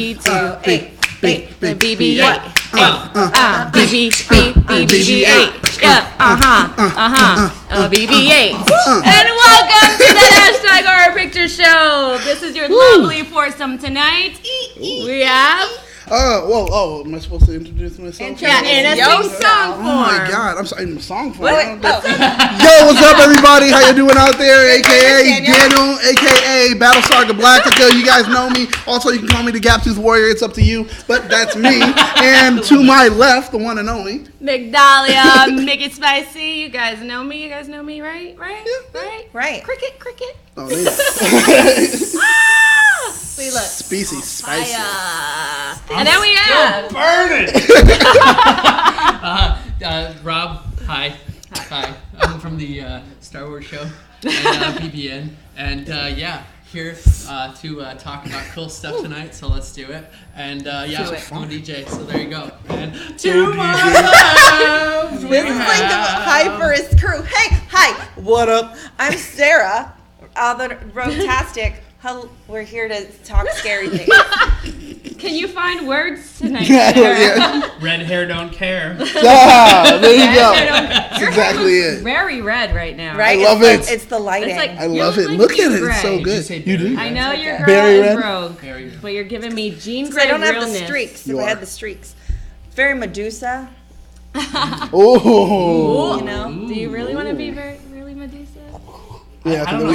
BB8. BB8. BB8. And welcome to the hashtag Horror Picture Show. This is your lovely foursome tonight. We have... am I supposed to introduce myself? Yeah, in a song form. Oh my God, I'm sorry, in song form. Yo, what's up, everybody? How you doing out there? AKA Daniel, AKA Battlestar Galactica. You guys know me. Also, you can call me the Gap Tooth Warrior. It's up to you, but that's me. And to my left, the one and only Migdalia, make it spicy. You guys know me. You guys know me, right? Right. Cricket. Oh, there you go. See, look. Species, spicy. And then we have burning. Rob, hi. I'm from the Star Wars show and BBN, and here to talk about cool stuff tonight. So let's do it. And I'm a DJ, so there you go. And to my left, this is like the hyperest crew. Hey, hi, what up? I'm Sarah, the Rotastic. We're here to talk scary things. Can you find words tonight? Red hair don't care. Yeah, there you go. That's exactly it. Very red right now. Right? I love it. It's the lighting. I love it. Look at it. It's so good. You do? I know your girl is broke, but you're giving me jean gray I don't have realness. the streaks. If I had the streaks. Very Medusa. Oh. You know? Do you really want to be really Medusa? Yeah, I don't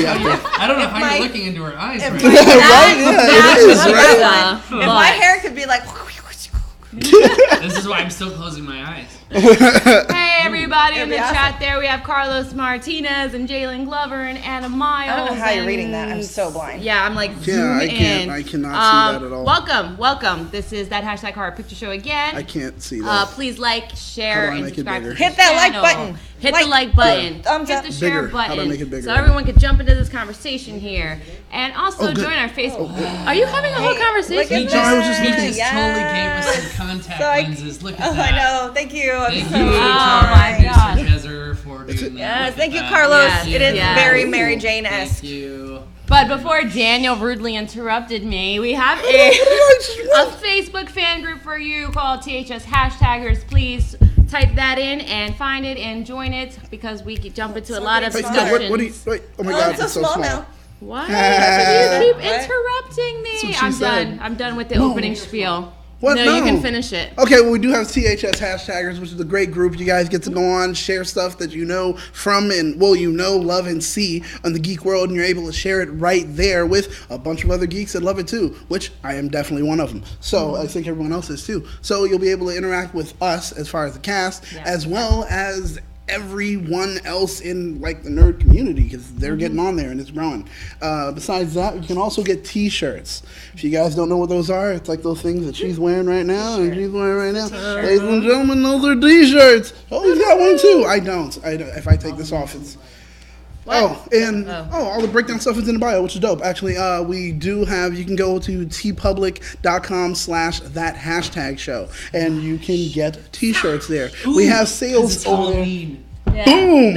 know how you're looking into her eyes right now. Right? Yeah, it is, right? If my hair could be like... This is why I'm still closing my eyes. Hey, everybody in the chat there. We have Carlos Martinez and Jalen Glover and Anna Miles. I don't know how you're reading that. I'm so blind. Yeah, I'm like zoom in. I cannot see that at all. Welcome. This is that hashtag Horror Picture Show again. I can't see that. Please like, share, and subscribe to the Hit that like button. Hit the like button. Thumbs Hit up. the share Bigger. button. How do I make it bigger? So everyone can jump into this conversation here. And also join our Facebook. Are you having a whole conversation? He just totally gave us some contact lenses. Look at that. I know. Thank you. Thank you, my God. Jezzer, for doing that. Yes, thank you, Carlos. Yes, it is yes. very Mary Jane-esque. Thank you. But before Daniel rudely interrupted me, we have a Facebook fan group for you called THS Hashtaggers. Please type that in and find it and join it because we could jump into a lot of discussions. Oh my God, it's so small now. What? You keep interrupting me. I'm done with the opening spiel. What? No, you can finish it. Okay, well, we do have THS Hashtaggers, which is a great group. You guys get to go on, share stuff that you know from and, love and see on the geek world, and you're able to share it right there with a bunch of other geeks that love it too, which I am definitely one of them. So I think everyone else is too. So you'll be able to interact with us as far as the cast, as well as everyone else in the nerd community because they're getting on there and it's growing. Besides that, you can also get t-shirts. If you guys don't know what those are, it's like those things that she's wearing right now and she's wearing right now. Ladies and gentlemen, those are t-shirts. Oh, he's got one too. I don't. If I take this off, it's... all the breakdown stuff is in the bio, which is dope. Actually, we do have, you can go to tpublic.com/that#show, and you can get t-shirts there. Ooh, we have sales over there. Yeah. Boom!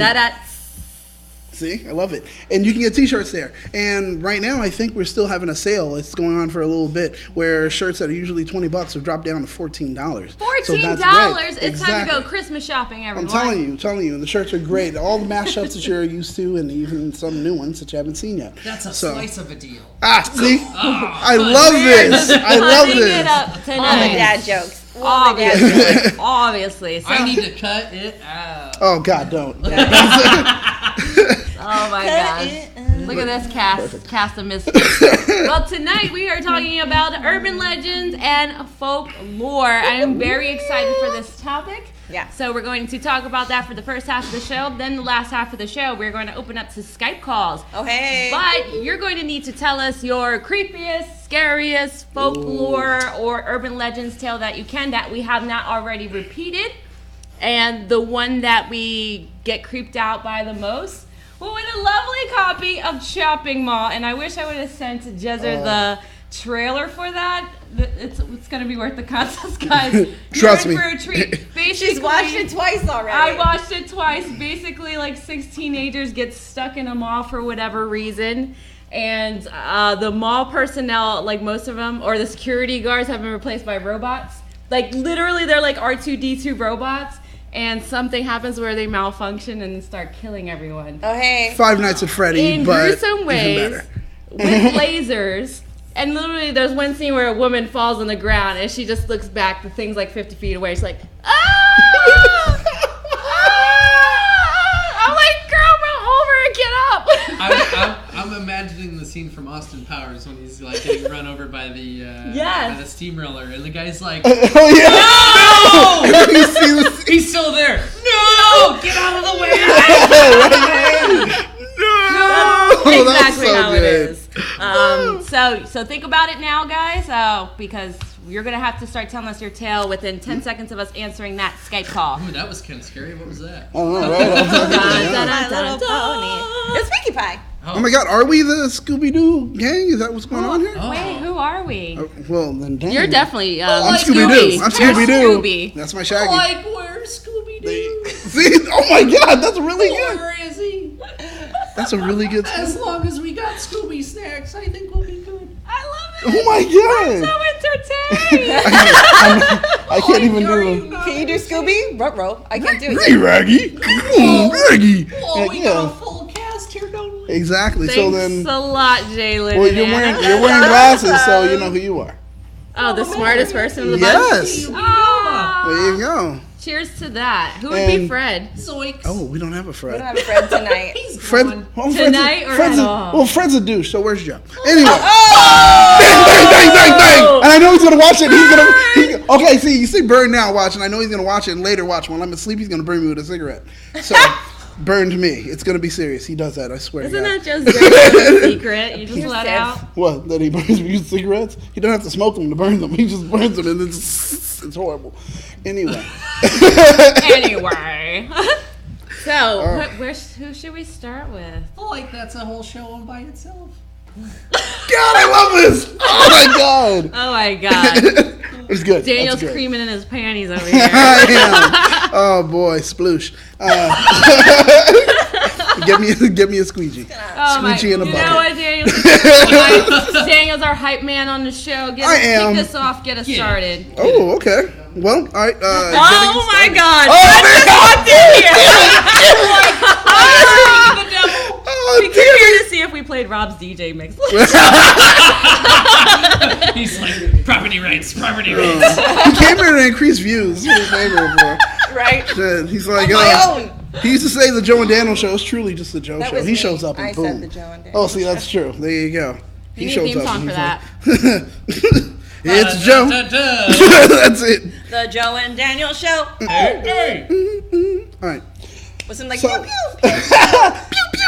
See, I love it. And you can get t-shirts there. And right now, I think we're still having a sale. It's going on for a little bit where shirts that are usually $20 have dropped down to $14. $14? So that's great. It's time to go Christmas shopping, everyone. I'm telling you. And the shirts are great. All the mashups that you're used to and even some new ones that you haven't seen yet. That's a slice of a deal. See? I love this. I love this. All the dad jokes. Obviously. So. I need to cut it out. Oh, God, don't. Oh my gosh. Look at this cast of misfits. Well, tonight we are talking about urban legends and folklore. I am very excited for this topic. Yeah. So we're going to talk about that for the first half of the show. Then the last half of the show, we're going to open up to Skype calls. Oh, hey. But you're going to need to tell us your creepiest, scariest folklore or urban legends tale that you can that we have not already repeated. And the one that we get creeped out by the most. Well, with a lovely copy of Shopping Mall, and I wish I would have sent Jezzer the trailer for that. It's going to be worth the contest, guys. Trust me. For a treat. She's watched it twice already. I watched it twice. Basically, 6 teenagers get stuck in a mall for whatever reason. and the mall personnel, like most of them, or the security guards, have been replaced by robots. Like literally, they're like R2-D2 robots, and something happens where they malfunction and start killing everyone. Oh hey. Five Nights at Freddy, In but gruesome ways, with lasers. And literally, there's one scene where a woman falls on the ground, and she just looks back. The thing's like 50 feet away. She's like, ah! I'm like, girl, roll over and get up. I'm imagining the scene from Austin Powers when he's like getting run over by the by the steamroller, and the guy's like, oh yeah, no! You see the He's still there. No! Get out of the way! No, Exactly so how it good. is. So think about it now, guys, because you're going to have to start telling us your tale within 10 seconds of us answering that Skype call. Ooh, that was kind of scary. What was that? I don't know, right? My little pony. It's Pinkie Pie. Oh my God, are we the Scooby-Doo gang? Is that what's going on here? Oh. Wait, who are we? Well, then dang. You're definitely I'm like Scooby-Doo. I'm You're Scooby-Doo. Scooby. That's my Shaggy. Like, where's Scooby-Doo? See? Oh my God, that's really good. Where is he? That's a really good As song. long as we got Scooby snacks, I think we'll be good. I love it. Oh my God. So entertained. I can't even do it. Can you do Scooby? Ruh-roh. I can't do it. Hey, Raggy. Come on, Raggy. Oh, we Yeah. got a full cast here, don't we? Exactly. So Thanks then, a lot, Jalen. well, you're wearing glasses, so you know who you are. Oh, the smartest person in the bunch. Yes. Oh, There you go. cheers to that. Who would be And- Fred? Zoinks. Oh, we don't have a We Fred. don't have a friend tonight. He's Fred, gone. well, Tonight or Fred's at a, all? well, Fred's a douche. So where's Joe? Anyway, Oh! bang, bang, bang, bang, bang. And I know he's gonna watch it. Okay. See, you see Burn now watch, and I know he's gonna watch it and later watch. When I'm asleep, he's gonna burn me with a cigarette. So, burn to me. It's gonna be serious. He does that. I swear. Isn't to that God. just a secret? You just let Abusive. out? What? That he burns me with cigarettes? He doesn't have to smoke them to burn them. He just burns them, and it's horrible. Anyway. Anyway. So, who should we start with? Like, that's a whole show all by itself. God, I love this. Oh my God. Oh my God. It's good. Daniel's That's good. creaming in his panties over here. I am. Oh boy, sploosh. Get me a squeegee. Oh my, Squeegee in a you bucket. know what, Daniel's, Daniel's our hype man on the show. I am. Kick us off, get us started. Oh, okay. Well, all right. Oh my God. Oh, man. We came here to see if we played Rob's DJ mix. He's like, property rights, property rights. He came here to increase views. That's what he came here for. Right? Yeah, he's like, My own. he used to say the Joe and Daniel show is truly just the Joe That show. was He me. shows up and I boom. said the Joe and Daniel Oh, see, that's true. There you go. He need a shows theme up. song and for he's that. like, it's Joe. That's it. The Joe and Daniel show. Hey. All right. Wasn't like So- pew, pew, pew.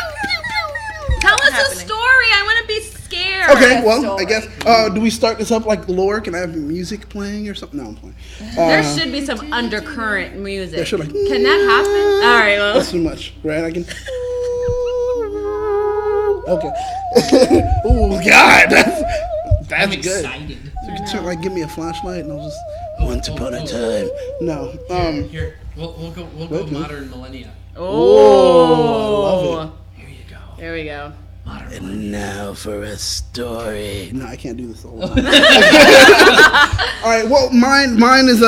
Tell us a happening? story. I want to be scared. Okay, well, story. I guess. Do we start this up like lore? Can I have music playing or something? No, I'm playing. There should be some undercurrent music. there should, like, Can that happen? All right, well. That's too much, right? I can. Okay. Oh God, that's I'm good. excited. You can turn, like, give me a flashlight and I'll just. Once upon a time. No. Here, we'll go Okay. modern millennia. Oh. love Here you go. There we go. Modern millennia. And now for a story. No, I can't do this the whole time. All right. Well, mine is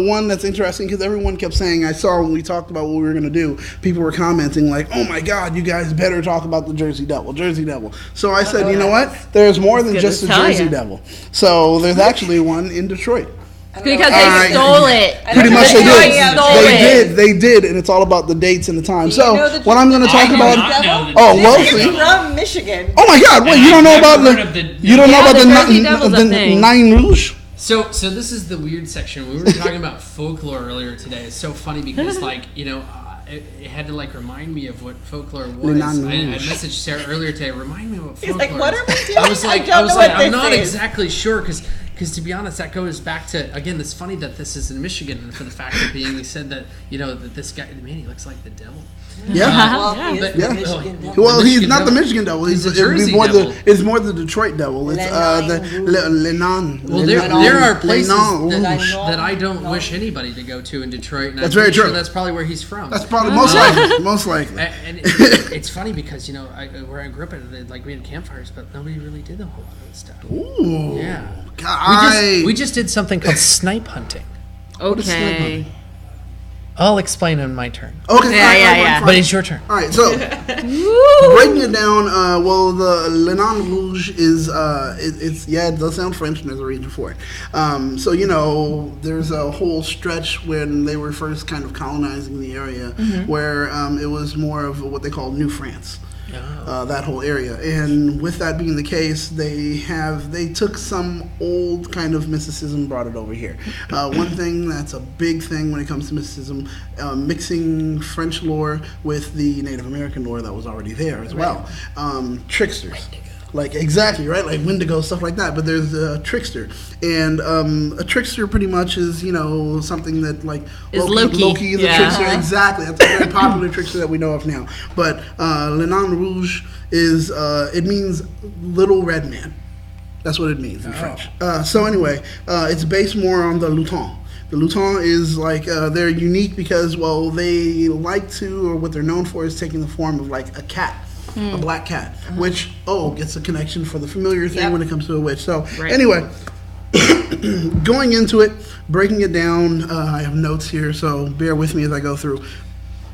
one that's interesting because everyone kept saying, I saw when we talked about what we were gonna do, people were commenting like, "Oh my God, you guys better talk about the Jersey Devil, Jersey Devil." So I said, you know what? There's more than good just to the tell Jersey ya. Devil. So there's actually one in Detroit. Because Alright. they stole it. Pretty much they Detroit did. stole it. They did, and it's all about the dates and the time. you So know the what I'm going to talk I do about. not know the Oh, well, He's see. from Michigan. Oh my God! Wait, And you don't know I've about never the heard of the- you don't know Yeah, about the the Jersey Devil's a thing. Nine Rouge? So this is the weird section. We were talking about folklore earlier today. It's so funny because, like, you know, it had to, like, remind me of what folklore was. I messaged Sarah earlier today. Remind me what He's folklore like, what is. are we doing? I was like, I don't know what I'm this not is. exactly sure because Because to be honest, that goes back to, again, it's funny that this is in Michigan, and for the fact of being, he said that, that this guy, man, he looks like the devil. Yeah. Well, he is the Michigan devil. Well, he's not the Devil. Michigan Devil. He's the Jersey Devil. It's more the Detroit Devil. It's Lenon. Well, there are places Lenon. that I don't wish anybody to go to in Detroit, and That's I'm very pretty sure true. that's probably where he's from. That's probably most likely. Most likely. And it's funny because, where I grew up, we had campfires, but nobody really did a whole lot of this stuff. Ooh. Yeah. God, We just did something called snipe hunting. Okay. I'll explain in my turn. Okay. Yeah. But it's your turn. All right, so breaking it down, the Le Nain Rouge is, it does sound French, and there's a reason for it. There's a whole stretch when they were first kind of colonizing the area where it was more of what they call New France. That whole area, and with that being the case, they took some old kind of mysticism, brought it over here. One thing that's a big thing when it comes to mysticism, mixing French lore with the Native American lore that was already there as well. Tricksters. Like, exactly, right? Like Wendigo, stuff like that. But there's a trickster. And a trickster pretty much is, something that, like, Is Loki. Loki. Loki is a trickster. Exactly. That's a very popular trickster that we know of now. But Le Nain Rouge is, it means little red man. That's what it means in French. So anyway, it's based more on the Luton. The Luton is like, they're unique because, well, they like to, or what they're known for is taking the form of like a cat. A black cat, which gets a connection for the familiar thing when it comes to a witch. So anyway, going into it, breaking it down, I have notes here, so bear with me as I go through.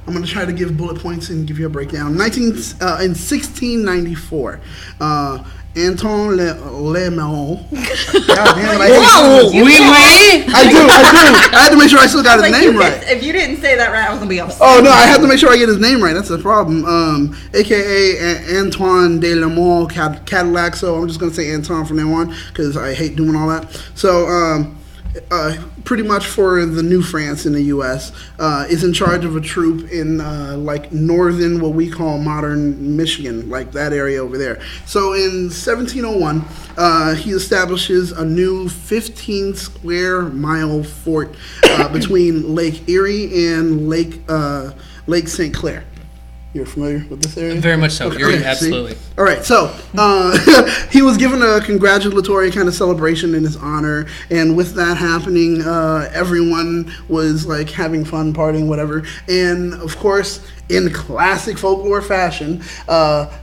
I'm going to try to give bullet points and give you a breakdown. In 1694, Anton Le Maron. God damn it! I do. I had to make sure I still got his name right. If you didn't say that right, I was gonna be upset. Oh no, I had to make sure I get his name right. That's the problem. AKA Antoine de la Mole Cadillac. So I'm just gonna say Anton from now on because I hate doing all that. So pretty much for the New France in the U.S. Is in charge of a troop in like northern, what we call modern Michigan, like that area over there. So in 1701, he establishes a new 15 square mile fort between Lake Erie and Lake St. Clair. You're familiar with this area? Very much so. Okay, Absolutely. See? All right, so he was given a congratulatory kind of celebration in his honor, and with that happening, everyone was like having fun, partying, whatever. And of course, in classic folklore fashion,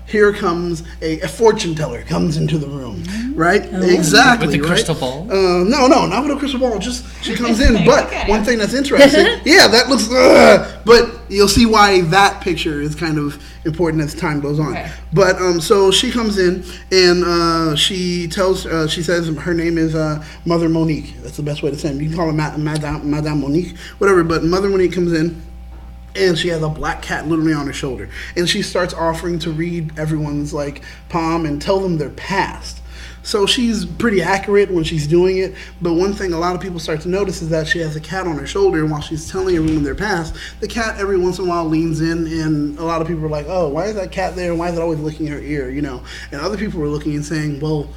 here comes a fortune teller comes into the room, right? Exactly. With the crystal ball? No, not with a crystal ball. Just she comes in. But one thing that's interesting, that looks. But you'll see why that picture is kind of important as time goes on. Okay. But so she comes in and she says her name is Mother Monique. That's the best way to say it. You can call her Madame Monique, whatever. But Mother Monique comes in. And she has a black cat literally on her shoulder. And she starts offering to read everyone's like palm and tell them their past. So she's pretty accurate when she's doing it. But one thing a lot of people start to notice is that she has a cat on her shoulder. And while she's telling everyone their past, the cat every once in a while leans in. And a lot of people are like, oh, why is that cat there? Why is it always licking her ear? And other people were looking and saying, well,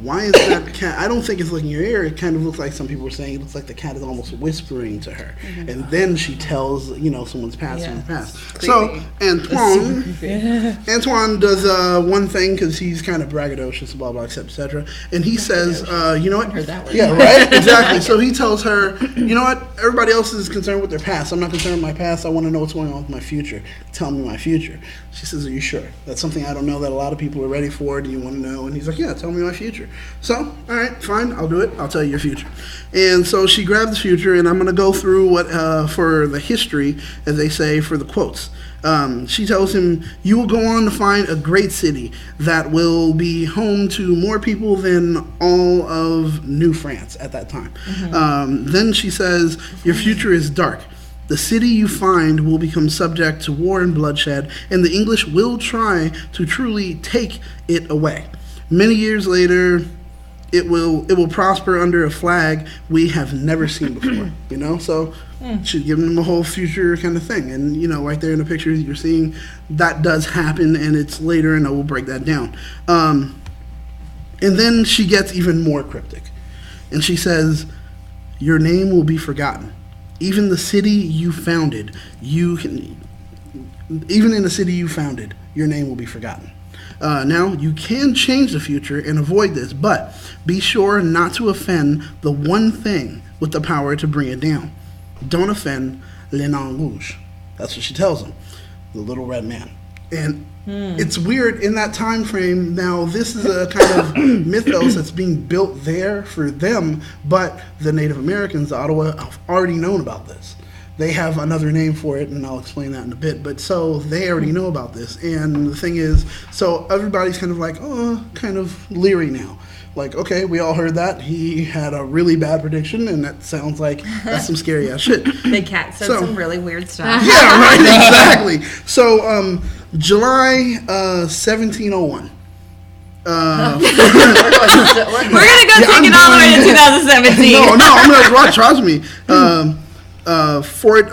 why is that cat? I don't think it's licking your ear. It kind of looks like some people were saying it looks like the cat is almost whispering to her. Mm-hmm. And then she tells, someone's past from the past. So Antoine does one thing because he's kind of braggadocious, blah, blah, etc. And he says, you know what? Heard that word. Yeah, right? Exactly. So he tells her, you know what? Everybody else is concerned with their past. I'm not concerned with my past. I want to know what's going on with my future. Tell me my future. She says, are you sure? That's something I don't know that a lot of people are ready for. Do you want to know? And he's like, yeah, tell me my future. So, all right, fine, I'll do it. I'll tell you your future. And so she grabs the future, and I'm going to go through what for the history, as they say, for the quotes. She tells him, you will go on to find a great city that will be home to more people than all of New France at that time. Mm-hmm. Then she says, your future is dark. The city you find will become subject to war and bloodshed, and the English will try to truly take it away. Many years later, it will prosper under a flag we have never seen before, So she's giving them a whole future kind of thing. And, right there in the picture, you're seeing that does happen, and it's later, and I will break that down. And then she gets even more cryptic. and she says, "Your name will be forgotten. Even the city you founded, even in the city you founded, your name will be forgotten. Now, you can change the future and avoid this, but be sure not to offend the one thing with the power to bring it down. Don't offend Le Nain Rouge." That's what she tells him, the little red man. And it's weird in that time frame. Now, this is a kind of mythos that's being built there for them, but the Native Americans, Ottawa, have already known about this. They have another name for it, and I'll explain that in a bit. But so they already know about this. And the thing is, so everybody's kind of like, kind of leery now. Like, okay, we all heard that. He had a really bad prediction, and that sounds like that's some scary ass shit. Big Cat said some really weird stuff. Yeah, right, exactly. So, July 1701. We're gonna go take it all the way to 2017. No, I'm gonna trust me. Fort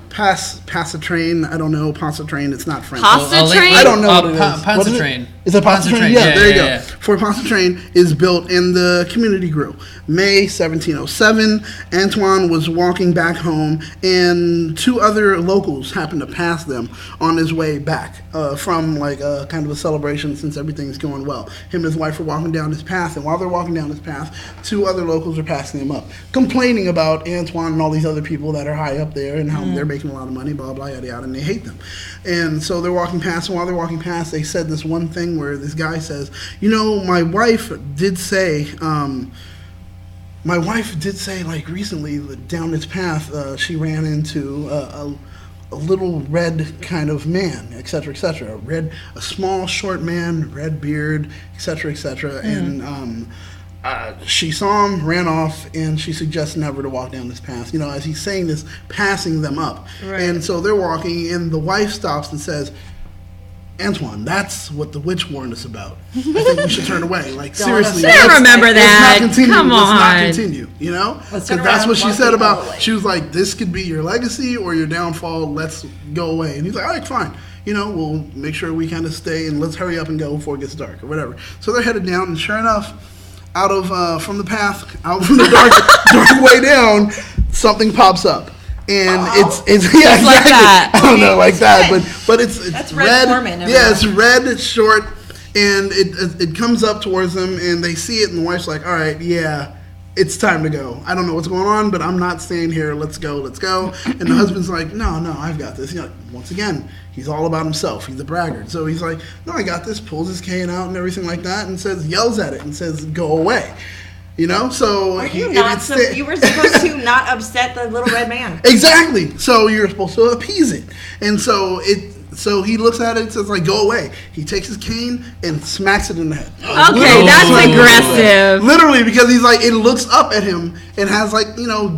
Pontchartrain. I don't know Pontchartrain. It's not French. Pontchartrain? I don't know what it is. Pontchartrain. Is it Pontchartrain? Yeah, there you go. yeah. Fort Pontchartrain is built and the community grew. May 1707, Antoine was walking back home, and two other locals happened to pass them on his way back from kind of a celebration, since everything's going well. Him and his wife were walking down his path, and while they're walking down his path, two other locals are passing him up, complaining about Antoine and all these other people that are high up there and how they're making a lot of money, blah, blah, yada, yada, and they hate them. And so they're walking past, and while they're walking past, they said this one thing where this guy says, my wife did say, like recently down this path, she ran into a little red kind of man, etc., etc. A small, short man, red beard, etc., etc. And she saw him, ran off, and she suggests never to walk down this path. As he's saying this, passing them up. Right. And so they're walking, and the wife stops and says, "Antoine, that's what the witch warned us about. I think we should turn away. Like, seriously. I remember that. Let's not continue. Come on. Let's not continue, Because that's what she said about, she was like, this could be your legacy or your downfall. Let's go away. And he's like, all right, fine. We'll make sure we kind of stay, and let's hurry up and go before it gets dark or whatever. So they're headed down, and sure enough, from the path, out from the dark way down, something pops up. And it's yeah, exactly. Like that. I don't know, like that, but it's That's red. Foreman, It's red. It's short, and it comes up towards them, and they see it, and the wife's like, "All right, yeah, it's time to go. I don't know what's going on, but I'm not staying here. Let's go." And the husband's like, "No, I've got this." Once again, he's all about himself. He's a braggart, so he's like, "No, I got this." Pulls his cane out and everything like that, and yells at it and says, "Go away." So you were supposed to not upset the little red man. Exactly. So you're supposed to appease it, and so he looks at it and says, like, "Go away." He takes his cane and smacks it in the head. Okay, that's aggressive. Literally, because he's like, it looks up at him and has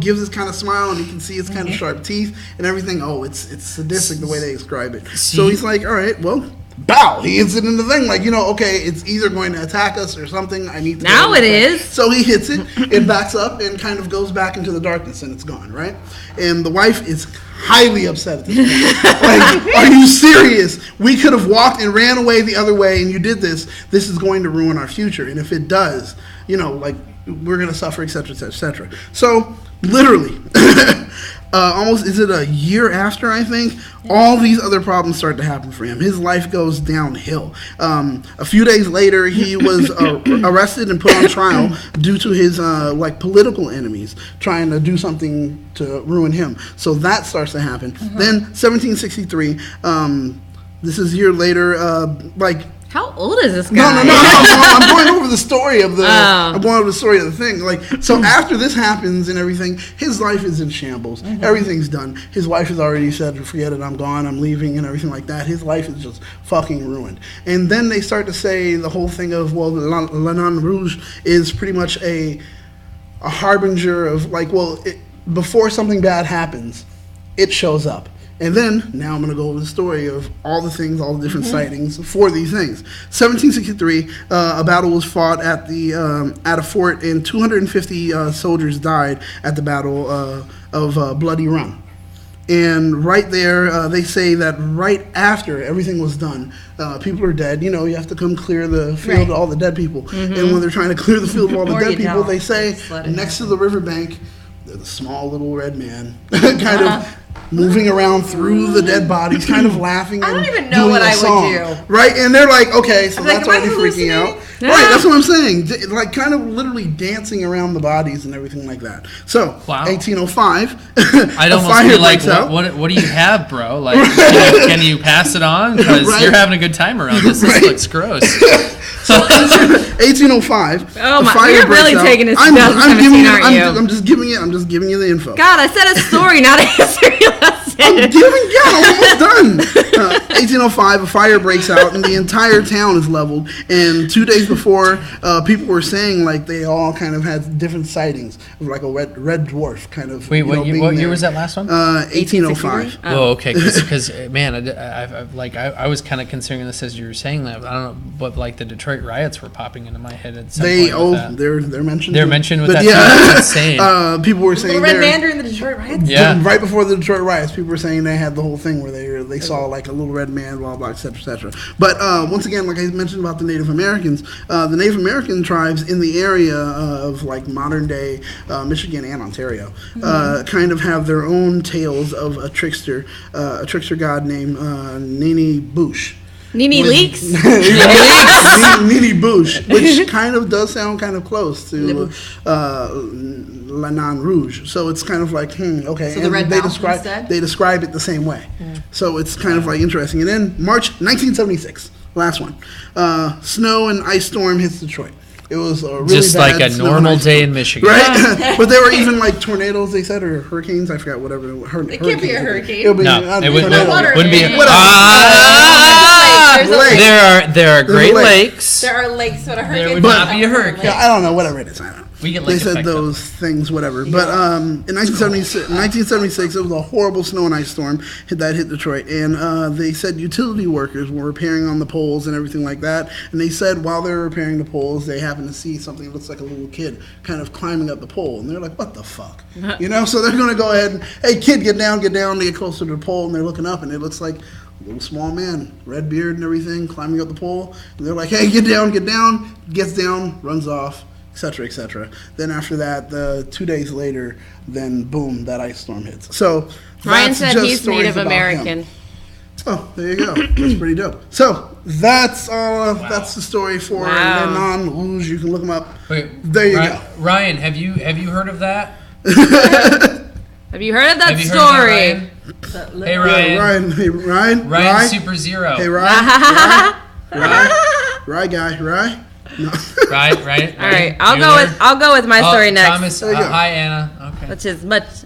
gives this kind of smile, and you can see its kind of sharp teeth and everything. Oh, it's sadistic the way they describe it. So he's like, all right, well. Bow. He hits it in the thing, okay, it's either going to attack us or something. I need to. Now it is. So he hits it, it backs up and kind of goes back into the darkness, and it's gone, right? And the wife is highly upset at this point. Are you serious? We could have walked and ran away the other way, and you did this. This is going to ruin our future, and if it does, we're going to suffer, etc., etc., etc. So, literally, almost, is it a year after, I think, all these other problems start to happen for him. His life goes downhill. A few days later, he was arrested and put on trial due to his political enemies trying to do something to ruin him. So that starts to happen. Then 1763, this is a year later, how old is this guy? No. I'm going over the story of the. I'm going over the story of the thing. So after this happens and everything, his life is in shambles. Everything's done. His wife has already said, "Forget it. I'm gone. I'm leaving," and everything like that. His life is just fucking ruined. And then they start to say the whole thing of, well, Le Nain Rouge is pretty much a harbinger of before something bad happens, it shows up. And then, now I'm going to go over the story of all the things, all the different sightings for these things. 1763, a battle was fought at a fort, and 250 soldiers died at the Battle of Bloody Run. And right there, they say that right after everything was done, people are dead. You know, you have to come clear the field of all the dead people. And when they're trying to clear the field of all the dead people, they say next to the riverbank, there's a small little red man kind of moving around through the dead bodies, kind of laughing. I don't and even know doing what a I song, would do. Right? And they're like, okay, so I'm that's like, am I already freaking out. hallucinating? Right, that's what I'm saying. Like, kind of literally dancing around the bodies and everything like that. So, Wow. 1805, I'd a almost fire be like, breaks out. what do you have, bro? Like, can you pass it on? Because Right. you're having a good time around this. This Right. looks gross. 1805. Oh a my- fire you're really breaks out. taking us to I'm 2017, giving you, aren't you? I'm just giving you the info. God, I said a story, not a history lesson. I'm almost done. 1805, a fire breaks out and the entire town is leveled. And 2 days before, people were saying like they all kind of had different sightings of like a red dwarf kind of. Wait, you know, what being year there. was that last one? 1805. Oh, okay. Because man, I was kind of considering this as you were saying that. But I don't know, but like the Detroit riots were popping into my head at some point. With that. They're mentioned. They're too. mentioned with But that. yeah, Too. That's insane. people were saying Little Red they're- Man during the Detroit riots? Yeah. Right before the Detroit riots, people were saying they had the whole thing where they saw like a little red man, blah blah, etc. etc. But once again, like I mentioned about the Native Americans, the Native American tribes in the area of like modern day Michigan and Ontario, kind of have their own tales of a trickster god named Nini Boosh. Nene Leaks? Nini Boosh, which kind of does sound kind of close to La Nan Rouge. So it's kind of like, okay. So the and Red Mountain instead? they describe it the same way. So it's kind of like interesting. And then March 1976, last one, snow and ice storm hits Detroit. It was a really Just bad like a snow and normal ice day storm. in Michigan. Right? But there were even like tornadoes, they said, or hurricanes. I forgot whatever. It can't be a hurricane. It'll be, No, it wouldn't be. Whatever. There's a lake. There are Great lake. Lakes. There are lakes, but a hurricane. There would not be a hurricane. Yeah, I don't know, whatever it is. I don't know. We get They lake said effect, those things, whatever. But in 1976, it was a horrible snow and ice storm that hit Detroit. And they said utility workers were repairing on the poles and everything like that. And they said while they were repairing the poles, they happened to see something that looks like a little kid kind of climbing up the pole. And they're like, what the fuck? You know, so they're going to go ahead and, hey, kid, get down. They get closer to the pole, and they're looking up, and it looks like a little small man, red beard and everything, climbing up the pole. And they're like, hey, get down. Gets down, runs off, etc., etc. Then after that, 2 days later, then boom, that ice storm hits. So Ryan that's said just he's stories Native about American. him. Oh, there you go. That's pretty dope. So that's that's the story for Wow. Non Luge. You can look them up. Wait, There you go. Ryan, have you heard of that? Have you heard of that Have you heard of story? that, Ryan? Hey Ryan. Yeah, Ryan. Hey, Ryan. Ryan Super Zero. Hey, Ryan. Ryan guy. Ryan. No. Right. All right, I'll go with my story next, Thomas, There you go. hi Anna. Okay.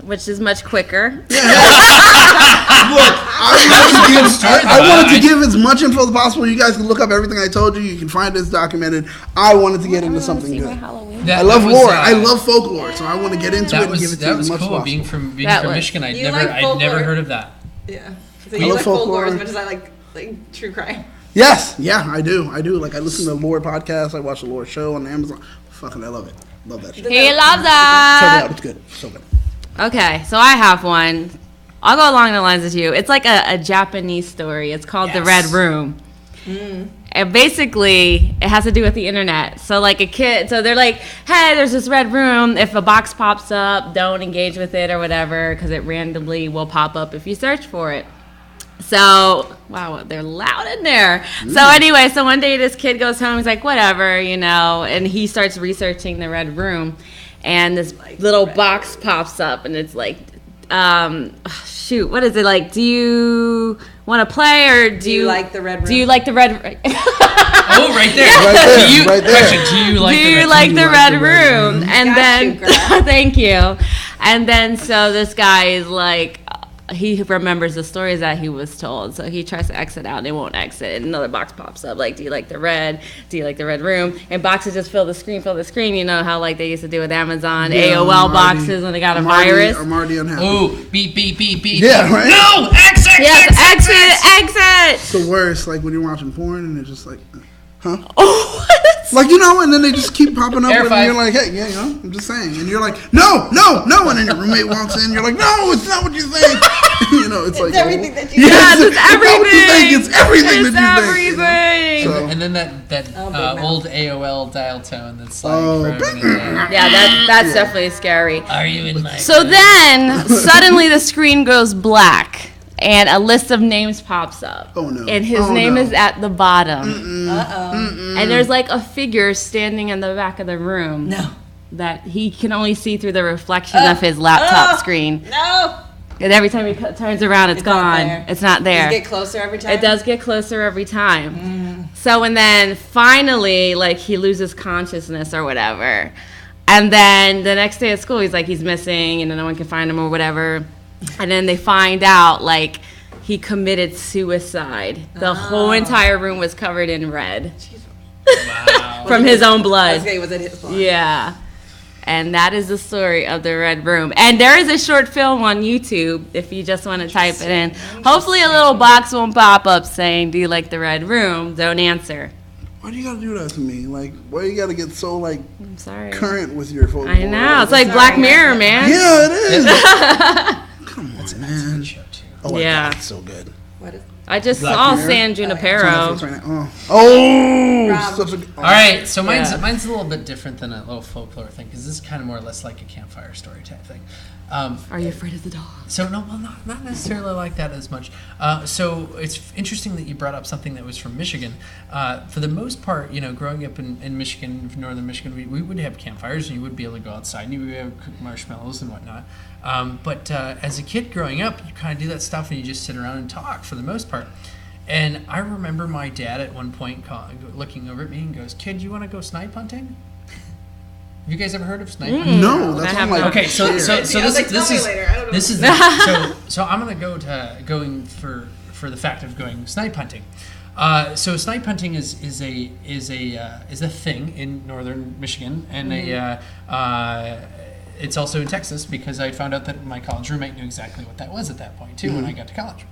which is much quicker. Look, I wanted to give as much info as possible. You guys can look up everything I told you. You can find this documented. I wanted to get into something good. I love lore. I love folklore, so I want to get into it and give it to you as much as cool. possible. Being from That was- Michigan, I'd You never like folklore. heard of that. Yeah. So I you love like folklore folklore. as much as I like true crime. Yes, yeah, I do. Like I listen to lore podcasts. I watch the lore show on Amazon. Fucking, I love it. Love that shit. Check He loves it that. out. It's good. So good. Okay, so I have one. I'll go along the lines with you. It's like a Japanese story. It's called The Red Room. And basically, it has to do with the internet. So like a kid, so they're like, hey, there's this red room. If a box pops up, don't engage with it or whatever, because it randomly will pop up if you search for it. So, wow, they're loud in there. So anyway, so one day this kid goes home, he's like, whatever, you know, and he starts researching the red room. And this little box pops up, and it's like, shoot, what is it like? Do you want to play, or do you like the red room? Do you like the red? Oh, right there. Right there, Do you, right there. Question, do you like do the you red like room? the red room? And Got then, you, girl. thank you. And then, so this guy is like, he remembers the stories that he was told, so he tries to exit out, and it won't exit. And another box pops up, like, do you like the red? Do you like the red room? And boxes just fill the screen. You know how like they used to do with Amazon AOL boxes when they got a virus. I'm already unhappy. Ooh, beep. Yeah, right? No, exit. Yes, exit. It's the worst. Like when you're watching porn and it's just like, Huh? Oh, what? Like, you know, and then they just keep popping up, Air and five. you're like, hey, yeah, you know, I'm just saying. And you're like, no, and then your roommate walks in, you're like, no, it's not what you think. You know, it's like everything that you Yes, it's not what you think, everything. it's everything It's that you think. everything. So- And then that mouth. old AOL dial tone that's like Oh, for everything and day. Yeah, that's definitely scary. Are you in my So then, suddenly the screen goes black, and a list of names pops up. Oh, no. And his Oh, name no. is at the bottom. Uh-oh. And there's like a figure standing in the back of the room. No. That he can only see through the reflection of his laptop screen. No. And every time he turns around, it's not gone. there. It's not there. Does it get closer every time? It does get closer every time. So, and then finally, like, he loses consciousness or whatever. And then the next day at school, he's like, he's missing, and no one can find him or whatever. And then they find out, like, he committed suicide. The whole entire room was covered in red Wow. from his own blood. Okay, was it his blood? Yeah. And that is the story of the Red Room. And there is a short film on YouTube if you just want to type it in. Hopefully a little box won't pop up saying, do you like the Red Room? Don't answer. Why do you gotta do that to me? Like, why you gotta get so, like, I'm sorry. current with your folklore? I know. It's like Black Mirror, man. Yeah, it is. Come on, man. Show too. Oh, my Yeah. God, it's so good. What is I just Black saw Mirror? San It's on Junipero. Netflix right now. Oh, Rob. such a. All right, so mine's Yeah. mine's a little bit different than a little folklore thing because this is kind of more or less like a campfire story type thing. Are you afraid of the dog? So no, well, not necessarily like that as much. So it's interesting that you brought up something that was from Michigan. For the most part, you know, growing up in Michigan, northern Michigan, we would have campfires and you would be able to go outside and you would be able to cook marshmallows and whatnot. But as a kid growing up, you kind of do that stuff and you just sit around and talk for the most part. And I remember my dad at one point looking over at me and goes, "Kid, you want to go snipe hunting?" Have you guys ever heard of snipe hunting? No, I that's have on my. not. Okay, so share. this I was like, this tell me is later. I don't know. this is so I'm gonna going for the fact of going snipe hunting. So snipe hunting is a thing in northern Michigan, and it's also in Texas because I found out that my college roommate knew exactly what that was at that point too when I got to college.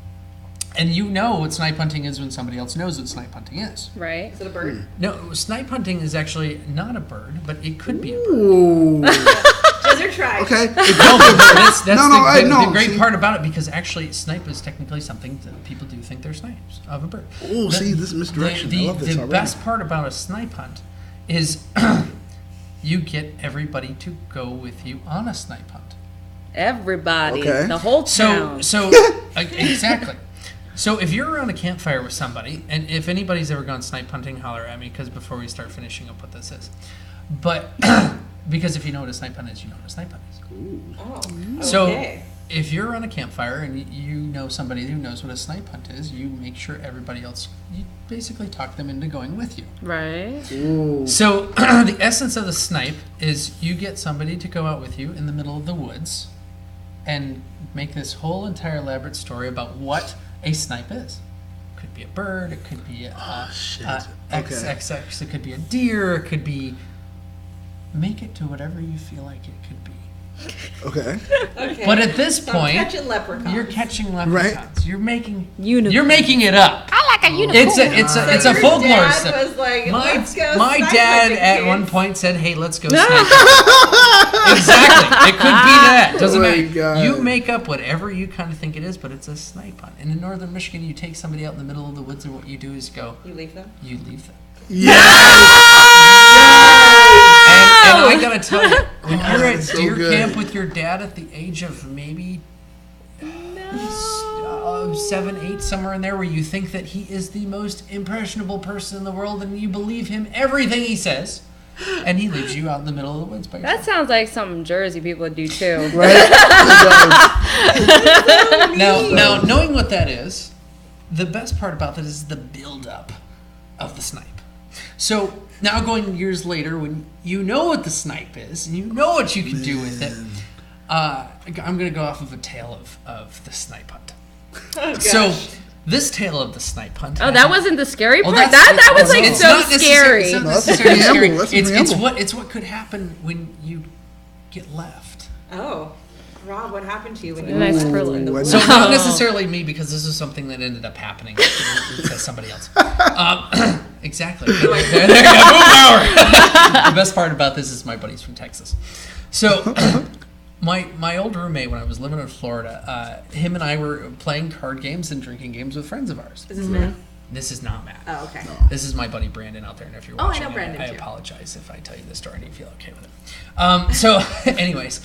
And you know what snipe hunting is when somebody else knows what snipe hunting is. Right? it a bird? No, snipe hunting is actually not a bird, but it could be a bird. Ooh. Desert tribe. Okay. No, but that's No, the great see. part about it because actually snipe is technically something that people do think they're snipes of a bird. Oh, see, this misdirection. I love this The already. best part about a snipe hunt is you get everybody to go with you on a snipe hunt. Everybody. Okay. The whole town. So exactly. So if you're around a campfire with somebody, and if anybody's ever gone snipe hunting, holler at me because before we start finishing up what this is. But because if you know what a snipe hunt is, you know what a snipe hunt is. Oh. So Okay. if you're on a campfire and you know somebody who knows what a snipe hunt is, you make sure everybody else, you basically talk them into going with you. Right? Ooh. So the essence of the snipe is you get somebody to go out with you in the middle of the woods and make this whole entire elaborate story about what a snipe is. It could be a bird, it could be a XXX, it could be a deer, it could be... Make it to whatever you feel like it could be. Okay. Okay. But at this So I'm point, catching leprechauns. you're catching leprechauns. You're making Unicorn. you're making it up. I like a unicorn. It's a your folklore dad stuff. was like, My let's go my snipe dad hunting, at kids. one point said, "Hey, let's go snipe." Exactly. It could be that. Doesn't Oh my matter. God. You make up whatever you kind of think it is, but it's a snipe hunt. And in northern Michigan, you take somebody out in the middle of the woods, and what you do is go, You leave them? you leave them. Yes. And I gotta tell you, when you're at that's so deer good. camp with your dad at the age of maybe 7, 8, somewhere in there, where you think that he is the most impressionable person in the world, and you believe him everything he says, and he leaves you out in the middle of the woods by yourself. That sounds like something Jersey people do too. Right? Now, knowing what that is, the best part about that is the build-up of the snipe. So now going years later, when you know what the snipe is, and you know what you can do with it, I'm going to go off of a tale of the snipe hunt. Oh, gosh. So this tale of the snipe hunt. Oh, that wasn't the scary part? Well, that was like it's so not necessarily- scary. It's not No, that's a necessarily scary. preamble, that's a preamble. It's what could happen when you get left. Oh. Rob, what happened to you when you Nice were curler. in the Ooh, woods? So not necessarily me, because this is something that ended up happening to somebody else. exactly. There you go. Boom power. The best part about this is my buddy's from Texas. So my old roommate when I was living in Florida, him and I were playing card games and drinking games with friends of ours. Is this Matt? This is not Matt. Oh, okay. This is my buddy Brandon out there, and if you're Oh, I watching, know Brandon, I too. apologize if I tell you this story and you feel okay with it. So, anyways,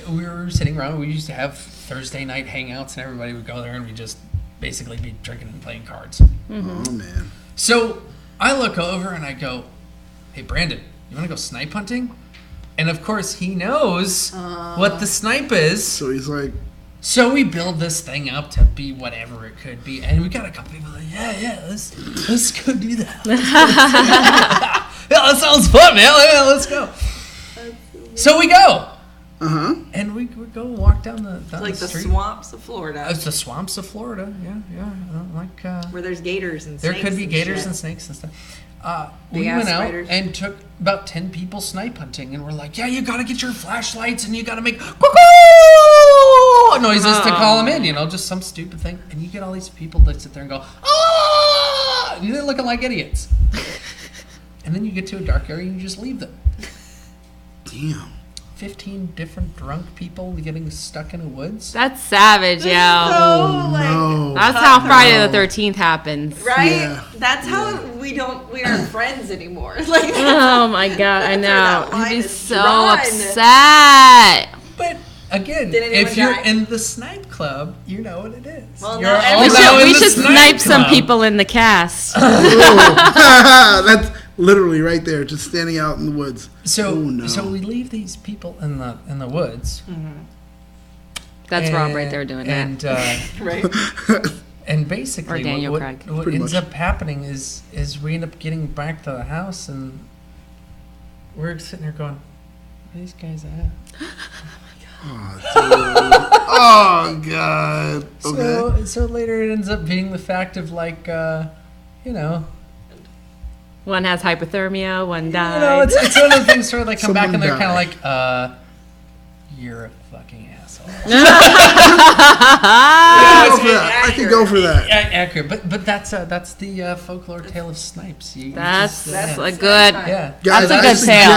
we were sitting around. We used to have Thursday night hangouts, and everybody would go there, and we'd just basically be drinking and playing cards. Oh man. So I look over and I go, "Hey, Brandon, you want to go snipe hunting?" And of course, he knows what the snipe is. So he's like, So we build this thing up to be whatever it could be, and we got a couple people like, yeah, let's go do that. Yeah, that sounds fun, man. Yeah, let's go. So we go, and we go walk down the street. Swamps of Florida. It's the swamps of Florida. Yeah, Where there's gators and there snakes. could be gators shit. and snakes and stuff. We Big-ass went out spiders. and took about 10 people snipe hunting, and we're like, yeah, you gotta get your flashlights and you gotta make noises to call them in, just some stupid thing. And you get all these people that sit there and go, ah! And they're looking like idiots. And then you get to a dark area and you just leave them. damn. 15 different drunk people getting stuck in the woods. That's savage, yo. No. That's how Friday the 13th happens. Right? Yeah. That's how we aren't friends anymore. Like, Oh my god, I That's where know. that line I'd be is so drawn. upset. But again, Did anyone if you're die? in the snipe club, you know what it is. Well, You're not We everyone. also in we the should snipe some club. people in the cast. That's literally right there, just standing out in the woods. So, Oh, no. so we leave these people in the woods. That's Rob right there doing that. And right? and basically, Or Daniel what Craig. Pretty ends much. up happening is we end up getting back to the house, and we're sitting there going, "Where are these guys at?" Oh god. Okay. So later it ends up being the fact of like, One has hypothermia, one died. it's one of the things where they come back Someone and they're kind died. of like, you're a fucking asshole. I could go for that. Accurate, but that's the folklore tale of snipes. That's yeah. a good. Yeah. Guys, That's a good tale.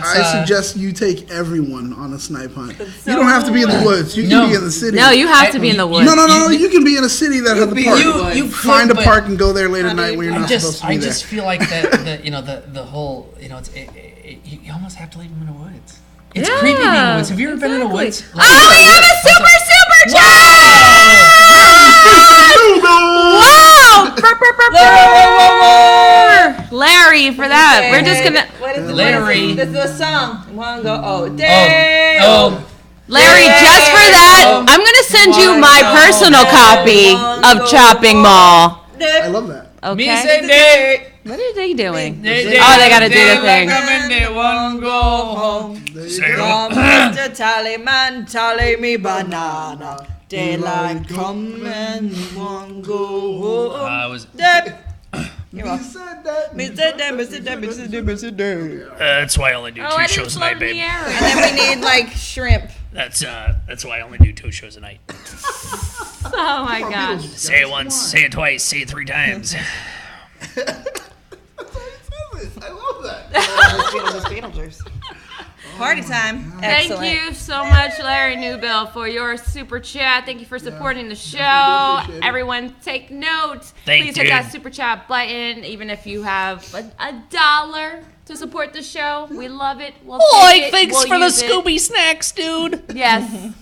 I suggest you take everyone on a snipe hunt. You don't have to be in the woods. You can No. be in the city. No, you have to be in the woods. No. You can be in a city that has a park. You Find a could, park and go there late at night when you're I not supposed to be I there. just feel like the whole you almost have to leave them in the woods. It's Yeah, creepy being in the woods. Have you ever been in the woods? Oh, we have a super chat! Wow! Larry, for that. We're just gonna. What is Larry. This is a song. One go. Oh, damn. Larry, just for that, I'm gonna send you my personal copy of Chopping Mall. I love that. Okay. What are they doing? Oh, they gotta do the thing. Mr. Tallyman, tally me banana. Daylight come and one go home. You're welcome. That's why I only do Oh, two I didn't shows a float night, in the babe. air. And then we need like shrimp. That's why I only do 2 shows a night. Oh my gosh. Say it once, say it twice, say it 3 times. I love that. Beetlejuice. Party time. Thank Excellent. you so much, Larry Newbill, for your super chat. Thank you for supporting the show. appreciate it. Everyone, take note. Thank Please hit you. that super chat button, even if you have a $1 to support the show. We love it. We'll take it. Thanks We'll for the use it. Scooby snacks, dude. Yes,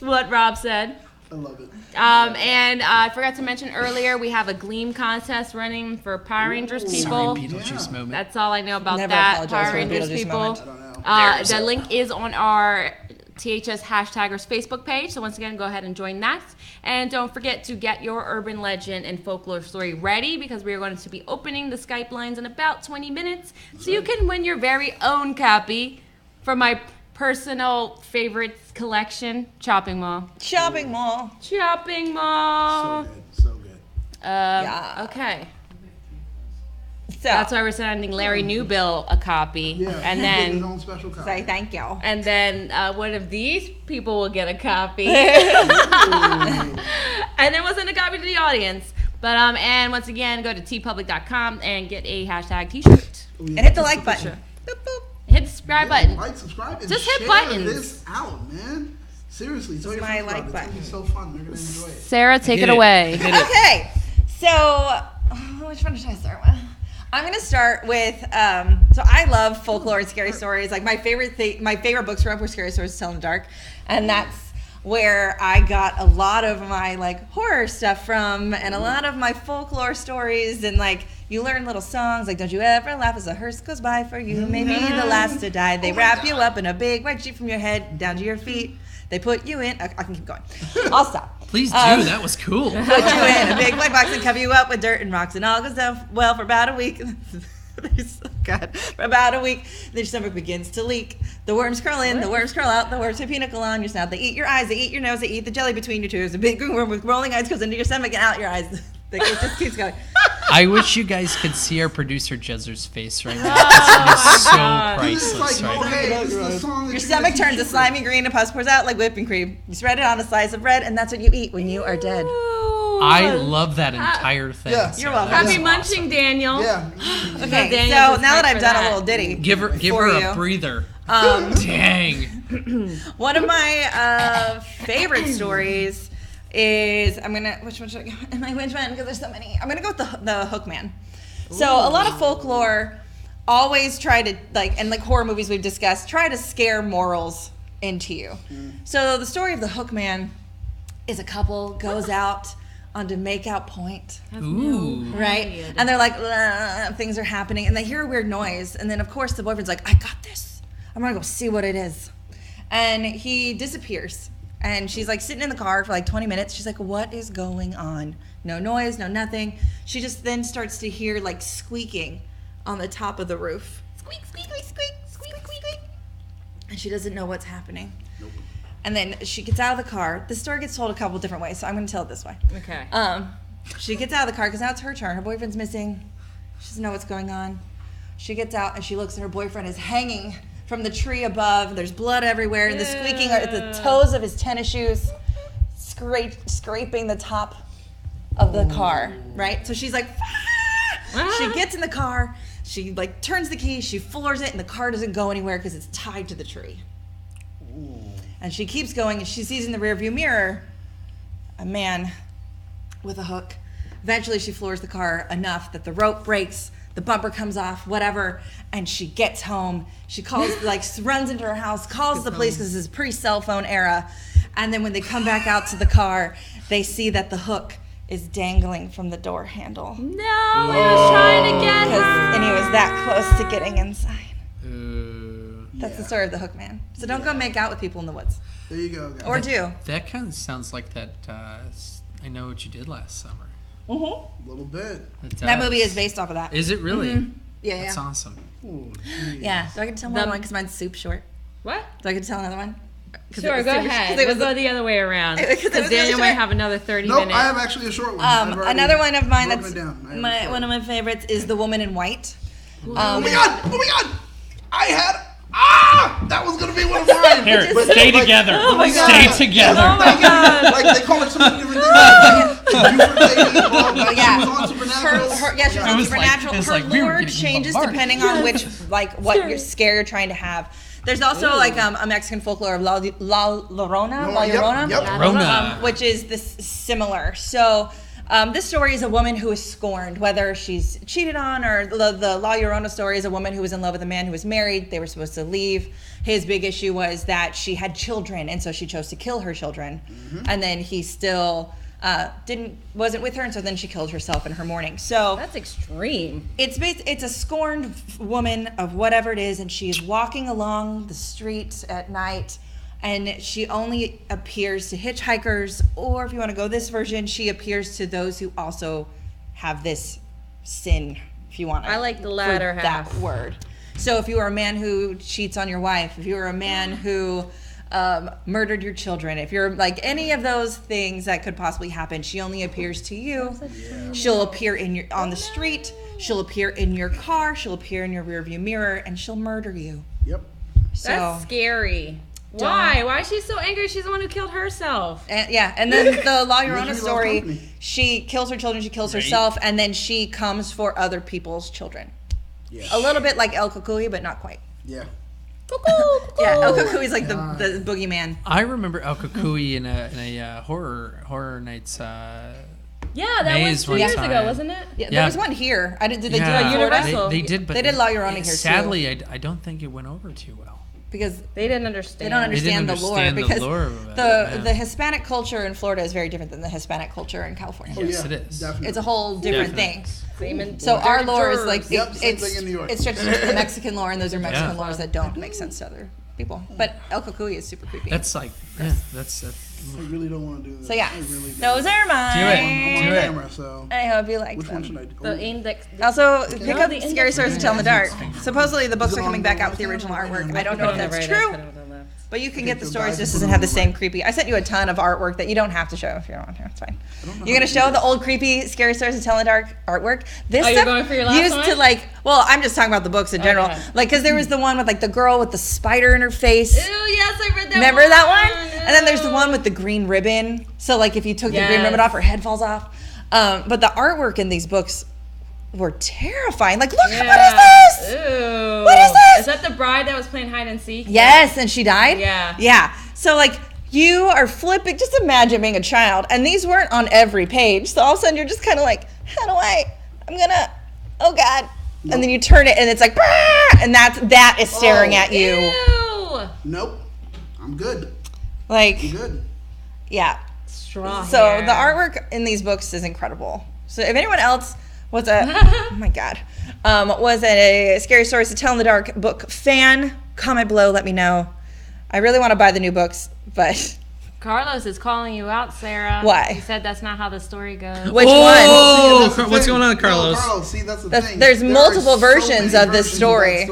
what Rob said. I love it. And I forgot to mention earlier, we have a Gleam contest running for Power Rangers people. Sorry, Beetlejuice moment. That's all I know about Never that. apologize Power for a Rangers Beetlejuice people. moment. The link is on our THS Hashtaggers Facebook page. So once again, go ahead and join that. And don't forget to get your urban legend and folklore story ready because we are going to be opening the Skype lines in about 20 minutes. So you can win your very own copy from my personal favorites collection, Chopping Mall. Shopping mall. Chopping Mall. So good. Yeah. Okay. So, That's why we're sending Larry Newbill a copy. Yeah. And His then own special copy. say thank you. and then one of these people will get a copy. And then we'll send a copy to the audience. But and once again, go to tpublic.com and get a hashtag t-shirt. And hit the like button. Boop, boop. Hit the subscribe button. Like, subscribe, and Just hit share buttons. this out, man. Seriously, tell your my friends about like it. It's button. gonna be so fun. They're gonna enjoy it. Sarah, take Hit it it. away. Hit it. Okay, so which one should I start with? I'm gonna start with. So I love folklore and scary stories. Like my favorite books growing up were scary stories to tell in the dark, and that's where I got a lot of my like horror stuff from, and a lot of my folklore stories. And like you learn little songs like "Don't you ever laugh as a hearse goes by for you, maybe the last to die." They wrap you up in a big white sheet from your head down to your feet. They put you in. I can keep going. I'll stop. Please do. That was cool. Put you in a big white box and cover you up with dirt and rocks, and all goes down well for about a week. God, for about a week, then your stomach begins to leak. The worms curl in, the worms curl out, the worms have pinnacle on your snout. They eat your eyes, they eat your nose, they eat the jelly between your teeth. A big green worm with rolling eyes goes into your stomach and out your eyes. It just keeps going. I wish you guys could see our producer Jezzer's face right now. It's so This is priceless like, right now. okay, this is the song that Your you're stomach gonna turns a teach slimy green and pus pours out like whipping cream. You spread it on a slice of bread, and that's what you eat when you are dead. I love that entire thing. Yeah. Sarah. You're welcome. That was Happy munching, Daniel. Yeah. Okay, Daniel's so just now that hyped I've for done that. a little ditty, Give her for a you. breather. Dang. One of my favorite stories is which one should I go? Which one? Because there's so many. I'm gonna go with the Hookman. So a lot of folklore always try to and horror movies we've discussed try to scare morals into you. So the story of the Hookman is a couple goes out onto makeout point. Ooh. Right? And they're like, things are happening, and they hear a weird noise, and then of course the boyfriend's like, I got this. I'm gonna go see what it is. And he disappears. And she's like sitting in the car for like 20 minutes. She's like, what is going on? No noise, no nothing. She just then starts to hear like squeaking on the top of the roof. Squeak, squeak, squeak, squeak, squeak, squeak, squeak. And she doesn't know what's happening. Nope. And then she gets out of the car. This story gets told a couple different ways, so I'm gonna tell it this way. Okay. She gets out of the car because now it's her turn. Her boyfriend's missing. She doesn't know what's going on. She gets out and she looks, and her boyfriend is hanging from the tree above. There's blood everywhere, and the squeaking are at the toes of his tennis shoes, scraping the top of the car. Right? So she's like, ah! She gets in the car. She like turns the key. She floors it, and the car doesn't go anywhere because it's tied to the tree. Ooh. And she keeps going, and she sees in the rearview mirror a man with a hook. Eventually she floors the car enough that the rope breaks, the bumper comes off, whatever, and she gets home. She calls, runs into her house, calls the police because this is pre-cell phone era, and then when they come back out to the car, they see that the hook is dangling from the door handle. No, he was trying to get her. And he was that close to getting inside. That's the story of the hook man. So don't go make out with people in the woods. There you go, guys. Or do. That kind of sounds like that. I Know What You Did Last Summer. Mm-hmm. A little bit. That movie is based off of that. Is it really? Mm-hmm. Yeah, That's awesome. Ooh, Yeah. Do I get to tell another one because mine's soup short? What? Do I get to tell another one? Sure, go ahead. We'll go the other way around. Because Daniel might have another 30 Nope, minutes. I have actually a short one. I've already Another one of mine broken that's it down. one of my favorites is The Woman in White. Oh my god! Oh my god! I had that was gonna be one of mine. Here, But, stay like, together. oh my Stay God. together. Oh my god. Like they call it so many different things. Like, Yeah. she was on Supernatural. She was It on was like- Supernatural. it was Her like we were lore getting changes bombarded. depending on which, what your scare you're trying to have. There's also a Mexican folklore of La Llorona, Yep. Rona. which is this similar. So this story is a woman who is scorned, whether she's cheated on, or the La Llorona story is a woman who was in love with a man who was married. They were supposed to leave. His big issue was that she had children, and so she chose to kill her children. Mm-hmm. And then he still wasn't with her, and so then she killed herself in her mourning. So That's extreme. it's a scorned woman of whatever it is, and she is walking along the streets at night, and she only appears to hitchhikers, or if you want to go this version, she appears to those who also have this sin, if you want to. I like the latter half. That word. So if you are a man who cheats on your wife, if you are a man who murdered your children, if you're like any of those things that could possibly happen, she only appears to you. She'll appear on the street, she'll appear in your car, she'll appear in your rearview mirror, and she'll murder you. Yep. So That's scary. Why? Why is she so angry? She's the one who killed herself. And then the La Llorona Misery loves story, company. she kills her children, she kills herself, and then she comes for other people's children. Yeah. A little bit like El Cucuy, but not quite. Yeah. Yeah, El Cucuy is like the boogeyman. I remember El Cucuy in a horror nights. Yeah, that was Maze 2 one years time. ago, wasn't it? Yeah, Yeah. there was one here. Did they do it in Yeah, Florida? Universal. They did, but They did La Llorona here, too. Sadly, I don't think it went over too well. Because They didn't they understand. don't understand the lore. understand the Because lore of it, the yeah. Hispanic culture in Florida is very different than the Hispanic culture in California. Oh, Yes, yeah, it is. Definitely. It's a whole different Definitely. thing. So our lore is like Yep, same thing in New York. it stretches into the Mexican lore, and those are Mexican Yeah. lores that don't make sense to other people. But El Cucuy is super creepy. That's like, that's I really don't want to do this. So yeah, I really don't. those are mine. Do it. I'm on Do it. camera, so I hope you liked which one should them. I do? The index. Also, pick up the Scary index Stories to Tell in the Dark. finger. Supposedly the books Is it are coming on back the out with the left original hand or the artwork. right I don't hand? know if On the that's right, I true, put it on the left. but you can get the the stories guys just put doesn't it have on the the same right. creepy. I sent you a ton of artwork that you don't have to show if you don't want to. It's fine. don't know You're gonna how to show do the old creepy Scary Stories to Tell in the Dark artwork. This Oh, you're stuff going for your last used one? to like. Well, I'm just talking about the books in general. Okay. Like, cause there was the one with like the girl with the spider in her face. Ew, yes, I read that. Remember one. that one? And then there's the Ew. one with the green ribbon. So like if you took the green Yes. ribbon off, her head falls off. But the artwork in these books were terrifying. Like, look, what is this? Ew. What is this? Is that the bride that was playing hide and seek? Yes, and she died? Yeah. Yeah. So like you are flipping, just imagine being a child, and these weren't on every page. So all of a sudden you're just kind of like, oh God. And then you turn it and it's like, "Bah!" And that is staring at you. Ew. Nope. I'm good. Like, I'm good. yeah. Straw So hair. the artwork in these books is incredible. So if anyone else was oh my God, was a Scary Stories to Tell in the Dark book fan, comment below, let me know. I really want to buy the new books, but Carlos is calling you out, Sarah. Why? He said that's not how the story goes. which Oh, That's the what's thing. going on, No, Carlos? Carlos, see, that's the That's- thing. there's There are multiple so versions many of this versions that story.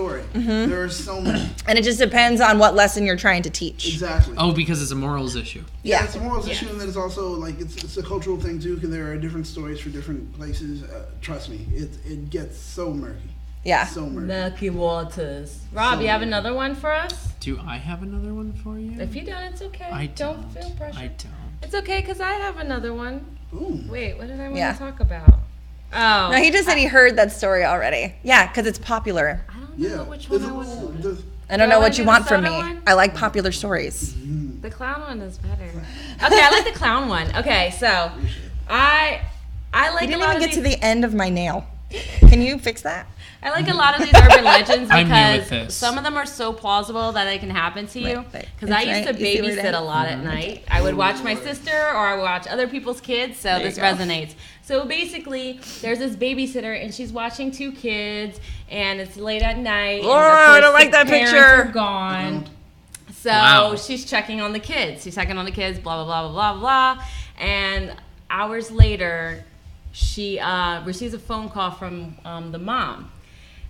There are so many. one? And it just depends on what lesson you're trying to teach. Exactly. Oh, because it's a morals issue. Yeah. It's a morals issue, and then it's also like it's a cultural thing too, because there are different stories for different places. Trust me, it gets so murky. Yeah. So murky. Murky waters. Rob, you have another one for us? Do I have another one for you? If you don't, it's okay. I don't feel pressure. I don't. It's okay, because I have another one. Ooh. Wait, what did I want Yeah. to talk about? Oh. No, he just said he heard that story already. Yeah, because it's popular. I don't know Yeah. which one I There's a want little- to there's- I don't Do I know wanna what you do want the from me. soda one? I like popular stories. The clown one is better. Okay, I like the clown one. Okay, so I like You a didn't lot even of get to these, the end of my nail. Can you fix that? I like a lot of these urban legends I'm new with because this. some of them are so plausible that it can happen to you. Right. Because I used to Right. You see where it babysit a is? lot at night. I would watch my sister or I would watch other people's kids, so you this go. resonates. So basically, there's this babysitter and she's watching two kids, and it's late at night. Oh, and of I course don't like the that parents picture. are gone. So Wow. she's checking on the kids. She's checking on the kids, blah, blah, blah, blah, blah, blah. And hours later, she receives a phone call from the mom.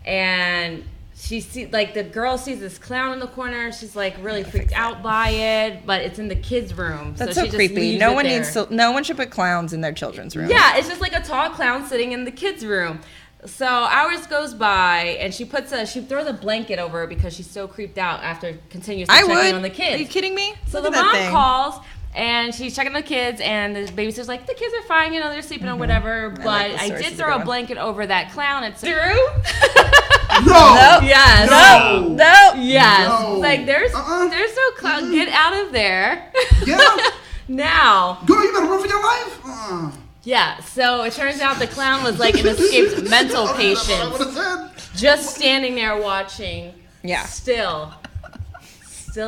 And she like the girl sees this clown in the corner. She's like really freaked out by it, but it's in the kids' room. That's so so she just creepy. leaves No it one there. needs to. No one should put clowns in their children's room. Yeah, it's just like a tall clown sitting in the kids' room. So hours goes by, and she throws a blanket over her because she's so creeped out after continuously I checking would. on the kids. Are you kidding me? So Look the at that mom thing. calls, and she's checking the kids, and the babysitter's like, the kids are fine, they're sleeping or whatever, but like the I sources did are throw a going. blanket over that clown. It's Drew? No. Nope. Yes. No. No. Yes. No. Like, there's Uh-uh. no clown. Get out of there. Yeah. Now. Girl, you better run for your life. Yeah, so it turns out the clown was like an escaped mental I would patient, have said. just standing there watching. Yeah. Still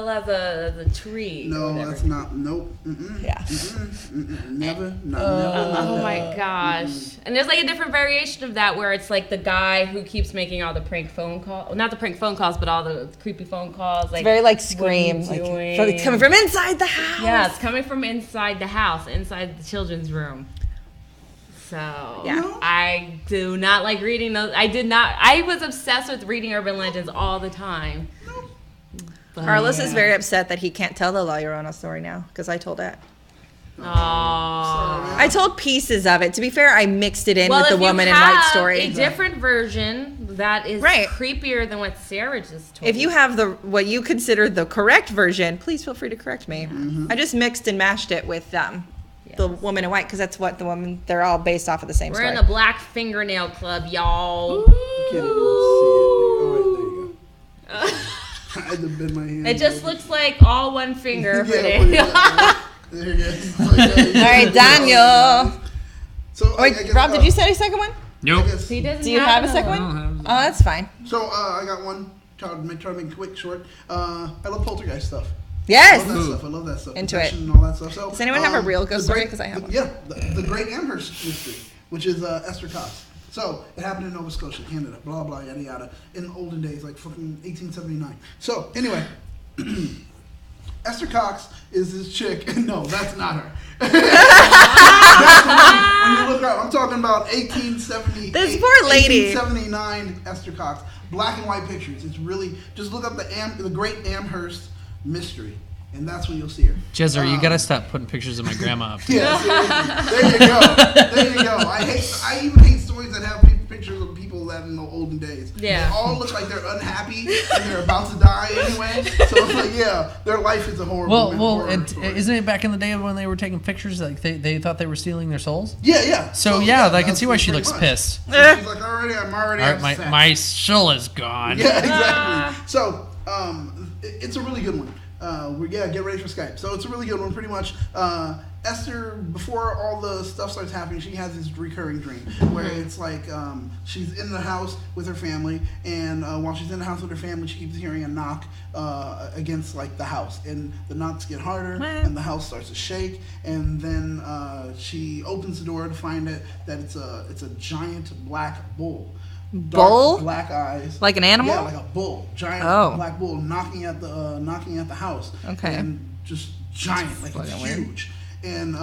as a tree. or No, whatever. that's not. Nope. Mm-mm. Yeah. Mm-mm. Never. Not never. Oh Not my never. gosh. And there's like a different variation of that where it's like the guy who keeps making all the prank phone calls. Well, not the prank phone calls, but all the creepy phone calls. Like, It's very like what are Scream. you Like, doing? it's coming from inside the house. Yeah, it's coming from inside the house, inside the children's room. So Yeah. I do not like reading those. I was obsessed with reading urban legends all the time. But, Carlos is very upset that he can't tell the La Llorona story now because I told it. Aww. I told pieces of it. To be fair, I mixed it in with the if you woman in white have story. a different version, That is Right. creepier than what Sarah just told If you me. have what you consider the correct version, please feel free to correct me. I just mixed and mashed it with the woman in white because that's what they're all based off of the same We're story. in the Black Fingernail Club, y'all. You can't even see it. Oh, wait, there you go. I had to bend my hand. It just looks like all one finger for Yeah, Daniel. there you go. Okay. All right, Daniel. So, I Wait, guess, Rob, did you say a second one? Nope. I guess- He doesn't Do you have a another second one. one? Oh, that's fine. So I got one. Try to make it quick, short. I love poltergeist stuff. Yes. I love that stuff. Into it. Possession and all that stuff. So, Does anyone have a real ghost the story? great- 'Cause I have one. Yeah, the Great Amherst Mystery, which is Esther Cox. So it happened in Nova Scotia, Canada. Blah blah yada yada. In the olden days, like fucking 1879. So anyway. Esther Cox is this chick. No, that's not her. When you look her up, I'm talking about 1870. This poor lady. 1879 Esther Cox. Black and white pictures. It's really just look up the Great Amherst Mystery, and that's when you'll see her. Jezzer, you gotta stop putting pictures of my grandma up. Yeah, seriously. There you go. There you go. I even hate stories that have pictures of people that in the olden days. Yeah. They all look like they're unhappy and they're about to die anyway. So it's like, yeah, their life is a horrible. horror story. Isn't it back in the day when they were taking pictures, like they thought they were stealing their souls? Yeah. So yeah, I can that's see why she pretty looks much. pissed. So she's like, I'm already All right, upset. my soul is gone. Yeah, exactly. So, it's a really good one. Get ready for Skype. So it's a really good one. Pretty much, Esther, before all the stuff starts happening, she has this recurring dream where it's like she's in the house with her family, and while she's in the house with her family, she keeps hearing a knock against like the house, and the knocks get harder, and the house starts to shake, and then she opens the door to find that it's a giant black bull. Bull? Dark black eyes. Like an animal? Yeah, like a bull. Giant black bull knocking at the house. Okay. And just giant, like it's huge. And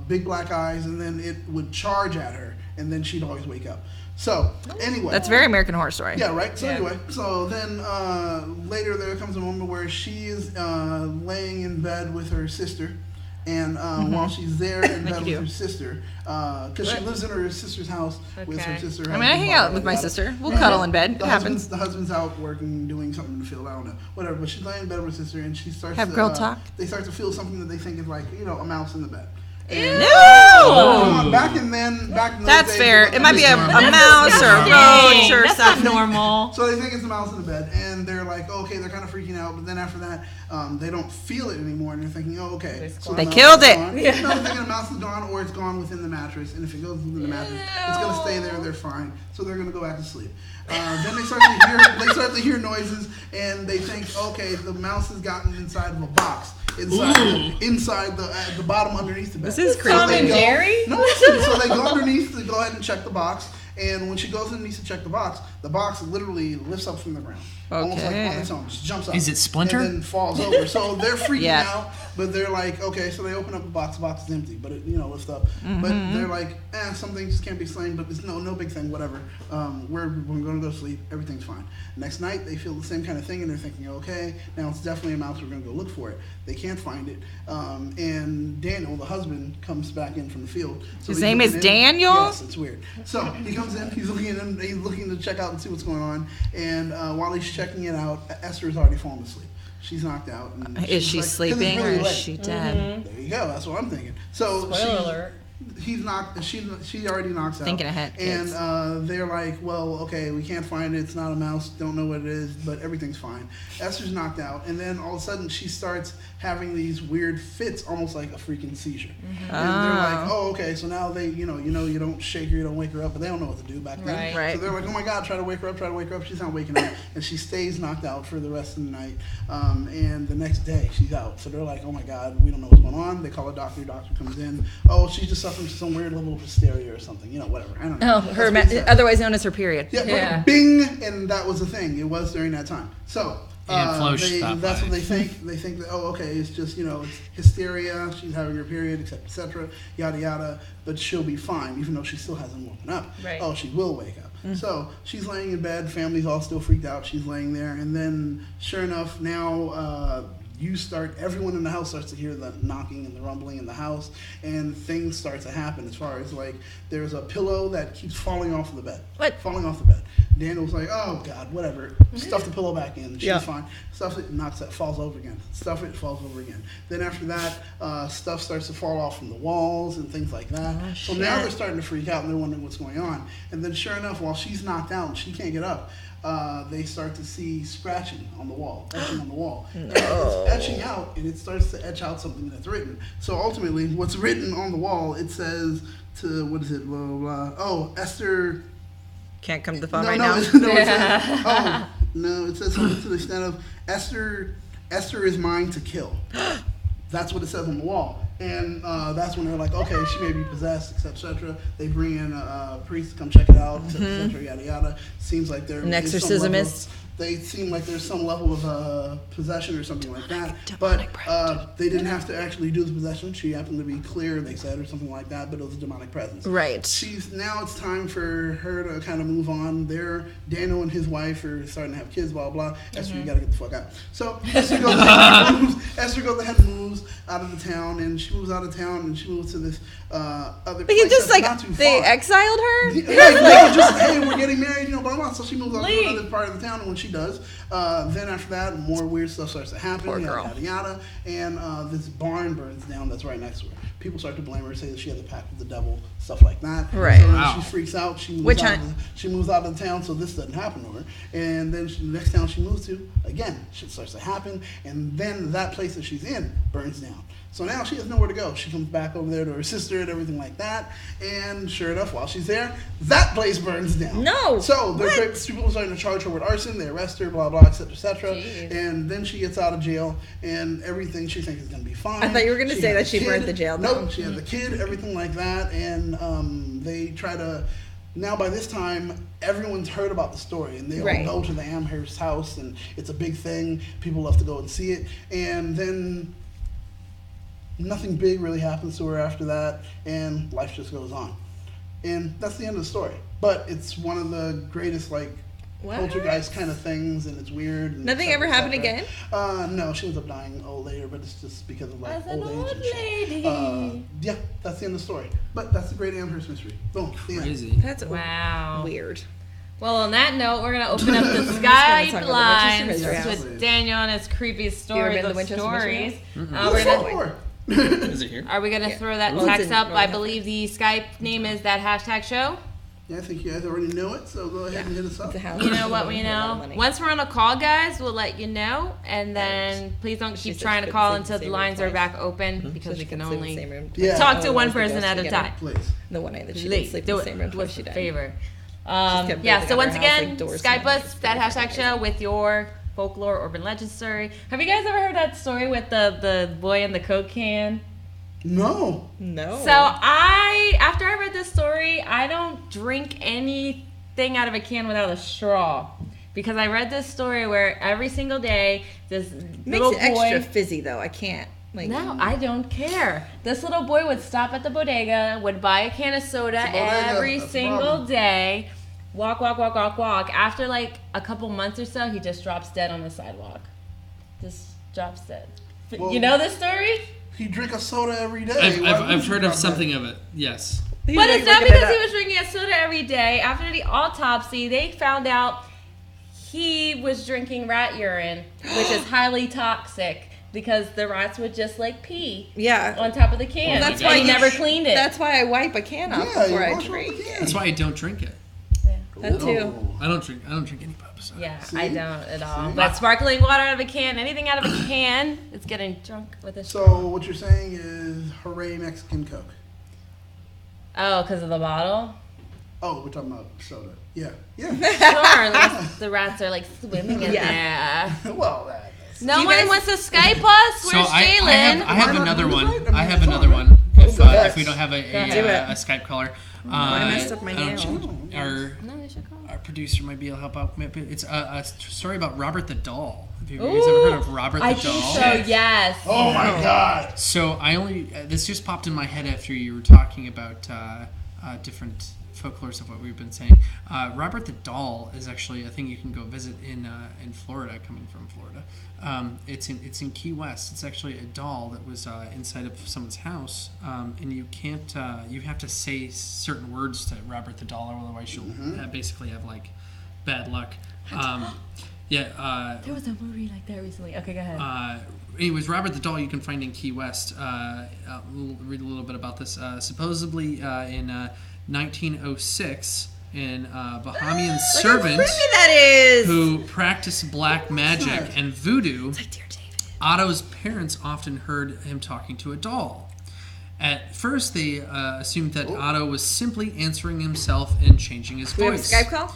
big black eyes, and then it would charge at her, and then she'd always wake up. So, anyway. That's very American Horror Story. Yeah, right? So anyway, so then later there comes a moment where she is laying in bed with her sister. And while she's there in bed with her sister, because she lives in her sister's house with her sister. I mean, I hang out with my sister. We'll cuddle in bed. It happens. The husband's out working, doing something in the field. I don't know, whatever. But she's laying in bed with her sister, and she starts Have to, girl talk? They start to feel something that they think is like a mouse in the bed. And, No! back in those That's days, fair. It might be a normal. mouse or a roach or That's not something. normal. So they think it's a mouse in the bed, and they're like, okay, they're kind of freaking out. But then after that, they don't feel it anymore, and they're thinking, oh, okay. So They the mouse killed is it. gone. Yeah. No, they're thinking the mouse is gone, or it's gone within the mattress. And if it goes within the mattress, it's gonna stay there. They're fine. So they're gonna go back to sleep. Then they start to hear noises, and they think, okay, the mouse has gotten inside of a box. Inside the bottom underneath the bed. This is creepy. Tom and Jerry? No, listen. So they go underneath to go ahead and check the box. And when she goes underneath to check the box literally lifts up from the ground. Almost like on its own. Just jumps up. Is it Splinter? And then falls over. So they're freaking Yeah. out, but they're like, okay, so they open up the box is empty, but it, lifts up. But they're like, some things just can't be slain, but it's no big thing, whatever. We're going to go to sleep, everything's fine. Next night, they feel the same kind of thing, and they're thinking, okay, now it's definitely a mouse, we're going to go look for it. They can't find it. And Daniel, the husband, comes back in from the field. So His he's name is looking in. Daniel? Yes, it's weird. So he comes in, he's looking to check out and see what's going on, and while he's checking it out, Esther's already fallen asleep. She's knocked out. And Is she like, 'cause it's sleeping really or is late. she dead? There you go. That's what I'm thinking. So Spoiler alert. He's knocked. She already knocks out. Thinking ahead, kids. And they're like, well, okay, we can't find it. It's not a mouse. Don't know what it is, but everything's fine. Esther's knocked out, and then all of a sudden she starts having these weird fits, almost like a freaking seizure. And they're like, oh, okay. So now they, you don't shake her, you don't wake her up, but they don't know what to do back then. Right. So they're like, oh my God, try to wake her up. She's not waking up, and she stays knocked out for the rest of the night. And the next day she's out. So they're like, oh my God, we don't know what's going on. They call a doctor. Doctor comes in. Oh, she's just suffering from some weird level of hysteria or something. Whatever. I don't know. Oh, That's what he said. otherwise known as her period. Yeah. Bing, and that was the thing. It was during that time. So And Flo stopped that's by. what they think. They think that, oh, okay, it's just, it's hysteria. She's having her period, et cetera, yada, yada. But she'll be fine, even though she still hasn't woken up. Right. Oh, she will wake up. So she's laying in bed. Family's all still freaked out. She's laying there. And then, sure enough, now everyone in the house starts to hear the knocking and the rumbling in the house, and things start to happen as far as, like, there's a pillow that keeps falling off of the bed. What? Falling off the bed. Daniel's like, oh God, whatever. Stuff the pillow back in. She's fine. Stuff it, knocks it, falls over again. Stuff it, falls over again. Then after that, stuff starts to fall off from the walls and things like that. Oh, so now they're starting to freak out and they're wondering what's going on. And then sure enough, while she's knocked out and she can't get up, they start to see scratching on the wall, etching on the wall. And it's etching out, and it starts to etch out something that's written. So ultimately, what's written on the wall, it says to, what is it, blah, blah, blah. Oh, Esther... Can't come to the phone no, right no, now. It says something to the extent of, Esther is mine to kill. That's what it says on the wall. And that's when they're like, okay, she may be possessed, etc. They bring in a priest to come check it out, etc. Yada yada. Seems like they're An exorcismist. They seem like there's some level of possession or something like that. But they didn't have to actually do the possession. She happened to be clear, they said, or something like that, but it was a demonic presence. Right. Now it's time for her to kind of move on. Daniel and his wife are starting to have kids, blah, blah. Esther, you gotta get the fuck out. So Esther goes ahead and moves out of the town, and she moves out of town, and she moves to this other place. He just that's not too they far. exiled her? No, just, hey, we're getting married, blah, blah. So she moves out to another part of the town, and when she does, then after that, more weird stuff starts to happen, Poor yada, girl. yada, yada, and this barn burns down that's right next to her. People start to blame her, say that she has a pact with the devil, stuff like that. Right. So Wow. she freaks out. She moves Which she moves out of the town, so this doesn't happen to her. And then the next town she moves to, again, shit starts to happen, and then that place that she's in burns down. So now she has nowhere to go. She comes back over there to her sister and everything like that. And sure enough, while she's there, that place burns down. No. So people are starting to charge her with arson. They arrest her, blah, blah, etc., etc. And then she gets out of jail, and everything she thinks is going to be fine. I thought you were going to say had that a she kid. burned the jail down. Nope, she had the kid, everything like that. And they try to... Now, by this time, everyone's heard about the story, and they all go to the Amherst house, and it's a big thing. People love to go and see it. And then... nothing big really happens to her after that, and life just goes on. And that's the end of the story. But it's one of the greatest, poltergeist kind of things, and it's weird. And Nothing ever happened again? No, she ends up dying later, but it's just because of, As old an age old and shit. lady. Yeah, that's the end of the story. But that's the Great Amherst Mystery. Boom. The end. Crazy. That's Wow. weird. Well, on that note, we're going to open up the talk Skype about the lines Winchester Mystery House. with Daniel and his creepy stories been to of Winchester stories. Mystery We're gonna, Four. Is it here? are we going to throw that Well, it's text in up? I North believe the Skype name is that hashtag show. Yeah, I think you guys already know it, so go ahead and hit us up. It's a house. You know what we A lot of know? money. Once we're on a call, guys, we'll let you know. And then please don't She keep said trying she to couldn't call sleep in until the the same lines room are twice. back open because So we she can sleep in the only same room Yeah. talk to Oh, one the ghost person at a together. time. Please. The one night that she Lee, didn't sleep in do the same room it. twice What's she the died. favor? kept Yeah, breaking so up once her house, again, like, doors Skype slammed. us, that hashtag show, with your folklore urban legend story. Have you guys ever heard that story with the boy in the Coke can? No. No. So after I read this story, I don't drink anything out of a can without a straw. Because I read this story where every single day, this Makes little it boy... extra fizzy though. I can't. No, I don't care. This little boy would stop at the bodega, would buy a can of soda It's a bodega, every that's the single problem. day, walk. After a couple months or so, he just drops dead on the sidewalk. Just drops dead. Well, you know this story? He drink a soda every day. I've heard of something of it. Yes. But it's not because he was drinking a soda every day. After the autopsy, they found out he was drinking rat urine, which is highly toxic because the rats would just pee on top of the can. Well, that's and why he never cleaned it. That's why I wipe a can off Yeah, before you I wash drink. off the can. That's why I don't drink it. That too. Oh. I don't drink any pub. So. Yeah, See? I don't at all. See? But sparkling water out of a can, anything out of a can, it's getting drunk with a straw. So what you're saying is, hooray Mexican Coke. Oh, because of the bottle? Oh, we're talking about soda. Yeah. Sure, unless the rats are swimming in there. Well, that's... No You one guys- wants to Skype us. So Where's I Jalen? have Why not another do one. this right? I have it's another fine. one. Go ahead. If we don't have Do it. a Skype caller, I messed up my nail. No, they should call. Our producer might be able to help out. Maybe it's a story about Robert the Doll. Have you guys ever heard of Robert the I Doll? think so, yes. Oh my God. So I only this just popped in my head after you were talking about different folklores of what we've been saying. Robert the Doll is actually a thing you can go visit in Florida. Coming from Florida, it's in Key West. It's actually a doll that was inside of someone's house, and you can't. You have to say certain words to Robert the Doll, or otherwise you'll basically have bad luck. There was a movie like that recently. Okay, go ahead. Anyways, Robert the Doll you can find in Key West. I'll read a little bit about this. Supposedly in 1906, an Bahamian servant that is. who practiced black magic and voodoo, It's like Dear David. Otto's parents often heard him talking to a doll. At first, they assumed that Otto was simply answering himself and changing his Do we have a voice. Skype call?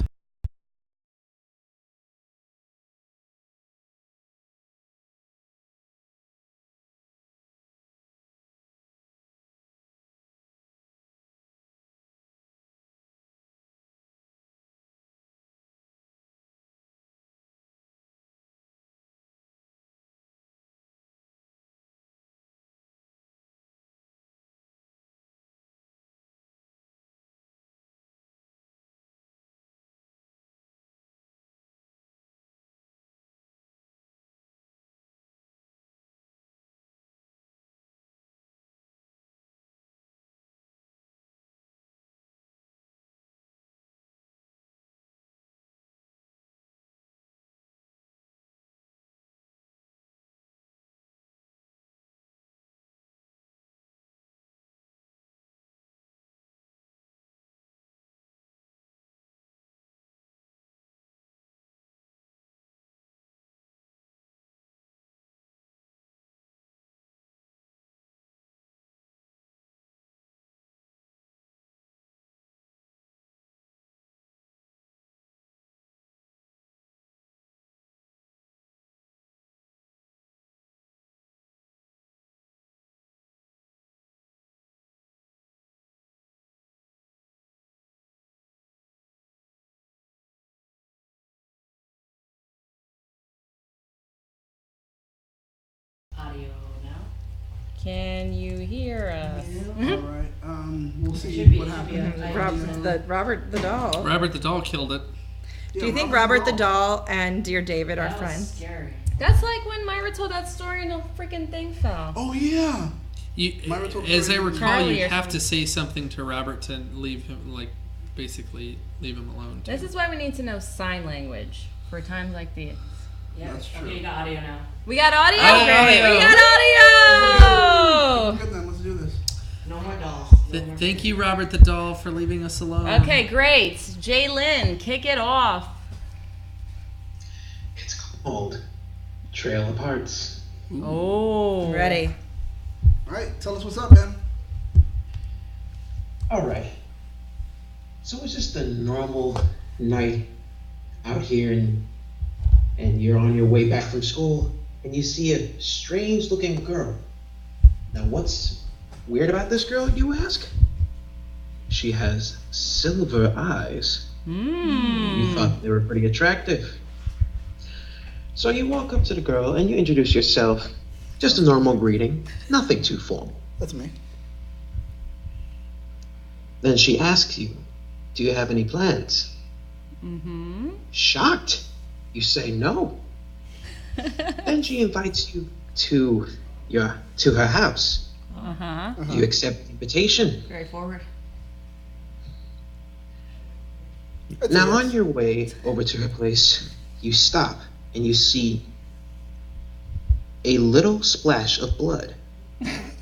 Audio now. Can you hear us? All right. We'll see Should be- what should be happens. a- Robert the doll. Robert the Doll killed it. Do you think Robert the doll and Dear David are That was friends? scary. That's like when Myra told that story and the freaking thing fell. Oh yeah. You, Myra told as I Charlie recall, Charlie you or have to something. say something to Robert to leave him, like, basically leave him alone. This is why we need to know sign language for times like these. Yeah. That's true. Okay, you got audio now. We got audio? Oh, Great. audio. We got audio! Good then. Let's do this. No more dolls. No more Thank you, Robert the Doll, for leaving us alone. Okay, great. Jaylyn, kick it off. It's called Trail of Hearts. Oh. Ready. All right. Tell us what's up, man. All right. So it's just a normal night out here, and you're on your way back from school, and you see a strange-looking girl. Now, what's weird about this girl, you ask? She has silver eyes. You thought they were pretty attractive. So you walk up to the girl and you introduce yourself. Just a normal greeting, nothing too formal. That's me. Then she asks you, do you have any plans? Shocked, you say no. Then she invites you to her house. You accept the invitation. Very forward. That's Now it. on your way over to her place, you stop and you see a little splash of blood.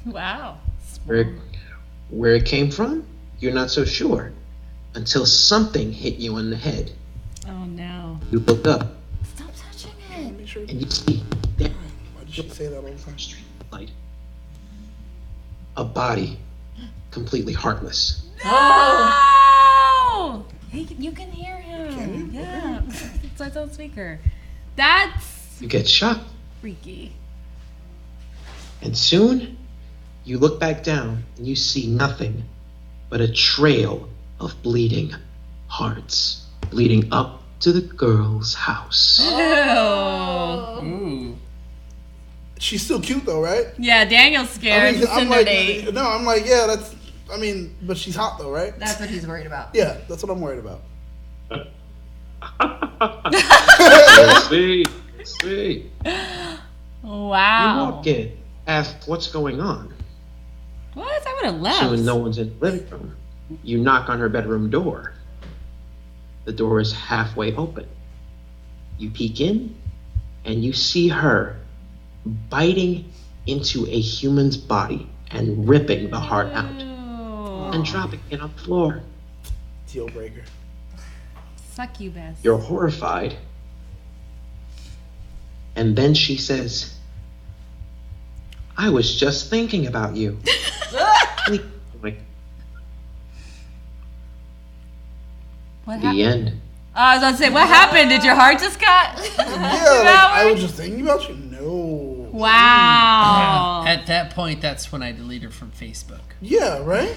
Wow. Where it came from, you're not so sure until something hit you on the head. Oh no. You look up Stop touching it. Make sure. and you see there Why did she say that all the time? street light a body completely heartless. Oh! You can hear him. Can you? Yeah. It's like on speaker. That's You get shocked, freaky. and soon you look back down and you see nothing but a trail of bleeding hearts leading up to the girl's house. Ooh. She's still cute though, right? Yeah, Daniel's scared. He's I'm in like, the date. no, I'm like, yeah, that's. I mean, but she's hot though, right? That's what he's worried about. Yeah, that's what I'm worried about. See. You Wow. walk in, ask what's going on. What? I would have left. Soon no one's in the living room. You knock on her bedroom door. The door is halfway open. You peek in, and you see her biting into a human's body and ripping the heart out and dropping it on the floor. Deal breaker. Succubus. You're horrified. And then she says, I was just thinking about you. What The happened? end. I was about to say, what happened? Did your heart just got Yeah, like, I was just thinking about you. No. Wow. At that point, that's when I deleted her from Facebook. Yeah, right?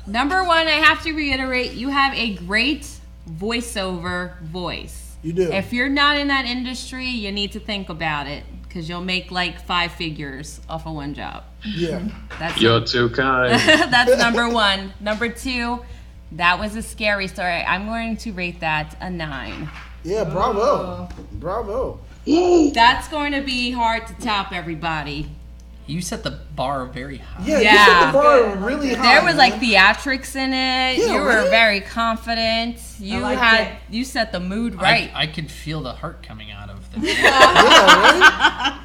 Number one, I have to reiterate, you have a great voiceover voice. You do. If you're not in that industry, you need to think about it because you'll make like 5 figures off of one job. Yeah. That's You're too kind. That's number one. Number two, that was a scary story. I'm going to rate that a 9. Yeah, bravo. Bravo. That's going to be hard to top, everybody. You set the bar very high. Yeah, you Yeah. set the bar really high. There was like man. theatrics in it. Yeah, You were right? very confident. You liked had it. you set the mood right. I could feel the heart coming out of the. Yeah, right?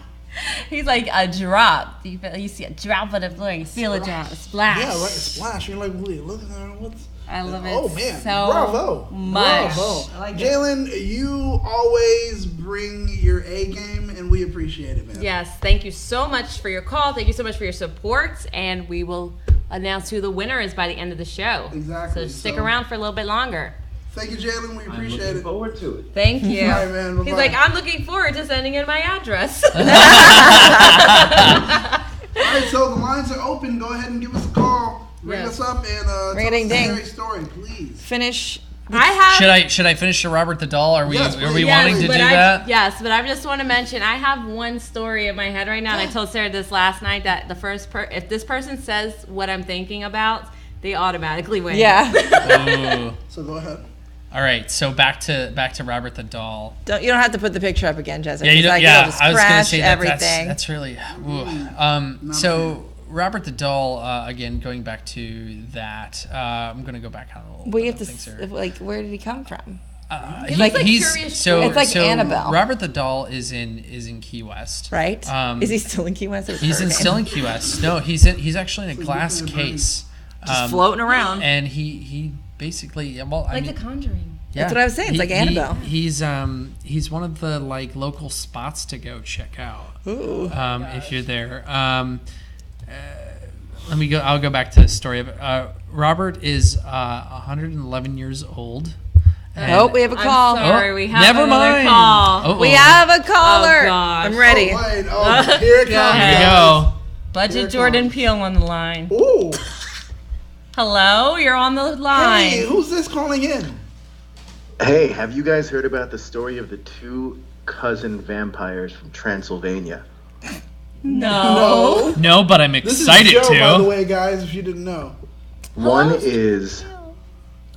He's like a drop. You see a drop of the blood. You feel a drop, a splash. Yeah, right. Splash. You're like, really, look at her. What's... I love it. Oh, man. so Bravo. much. Bravo. I like it. Jalen, you always bring your A game, and we appreciate it, man. Yes, thank you so much for your call. Thank you so much for your support, and we will announce who the winner is by the end of the show. Exactly. So stick So- around for a little bit longer. Thank you, Jalen. We I'm appreciate looking it. forward to it. Thank you. All right, man. He's Bye-bye. like, I'm looking forward to sending in my address. All right, so the lines are open. Go ahead and give us a call. Ring Yes. us up and tell us a Ring-a-ding-ding. scary story, please. Finish. I have. Should I finish the Robert the Doll? Are we Yes, are we please. wanting to do that? Yes, but I just want to mention I have one story in my head right now, and I told Sarah this last night that the first if this person says what I'm thinking about, they automatically win. Yeah. Ooh. So go ahead. All right, so back to Robert the Doll. You don't have to put the picture up again, Jessica. Yeah, you don't, Like, yeah. it'll just I was gonna crash say that. everything. That's really. So Robert the Doll. Again, going back to that. I'm gonna go back on a little. we have things to here. like, where did he come from? He's like Curious so. It's like so Annabelle. Robert the Doll is in Key West. Right? Is he still in Key West? Still in Key West. No, he's actually in a glass case. Just floating around. And he basically, well, I Like mean, The Conjuring. yeah, That's what I was saying. It's like Annabelle. He's one of the like local spots to go check out. Ooh. If you're there. Let me go. I'll go back to the story of it. Robert is 111 years old. and- Nope, we have a call. I'm sorry, we have never another mind. call. Uh-oh. We have a caller. Oh, gosh. I'm ready. Oh, wait. Oh, here it comes. Here you guys. go. Budget Jordan Peele on the line. Ooh. Hello, you're on the line. Hey, who's this calling in? Hey, have you guys heard about the story of the 2 cousin vampires from Transylvania? No. No, but I'm This is excited Joe, by the to. way, guys, if you didn't know.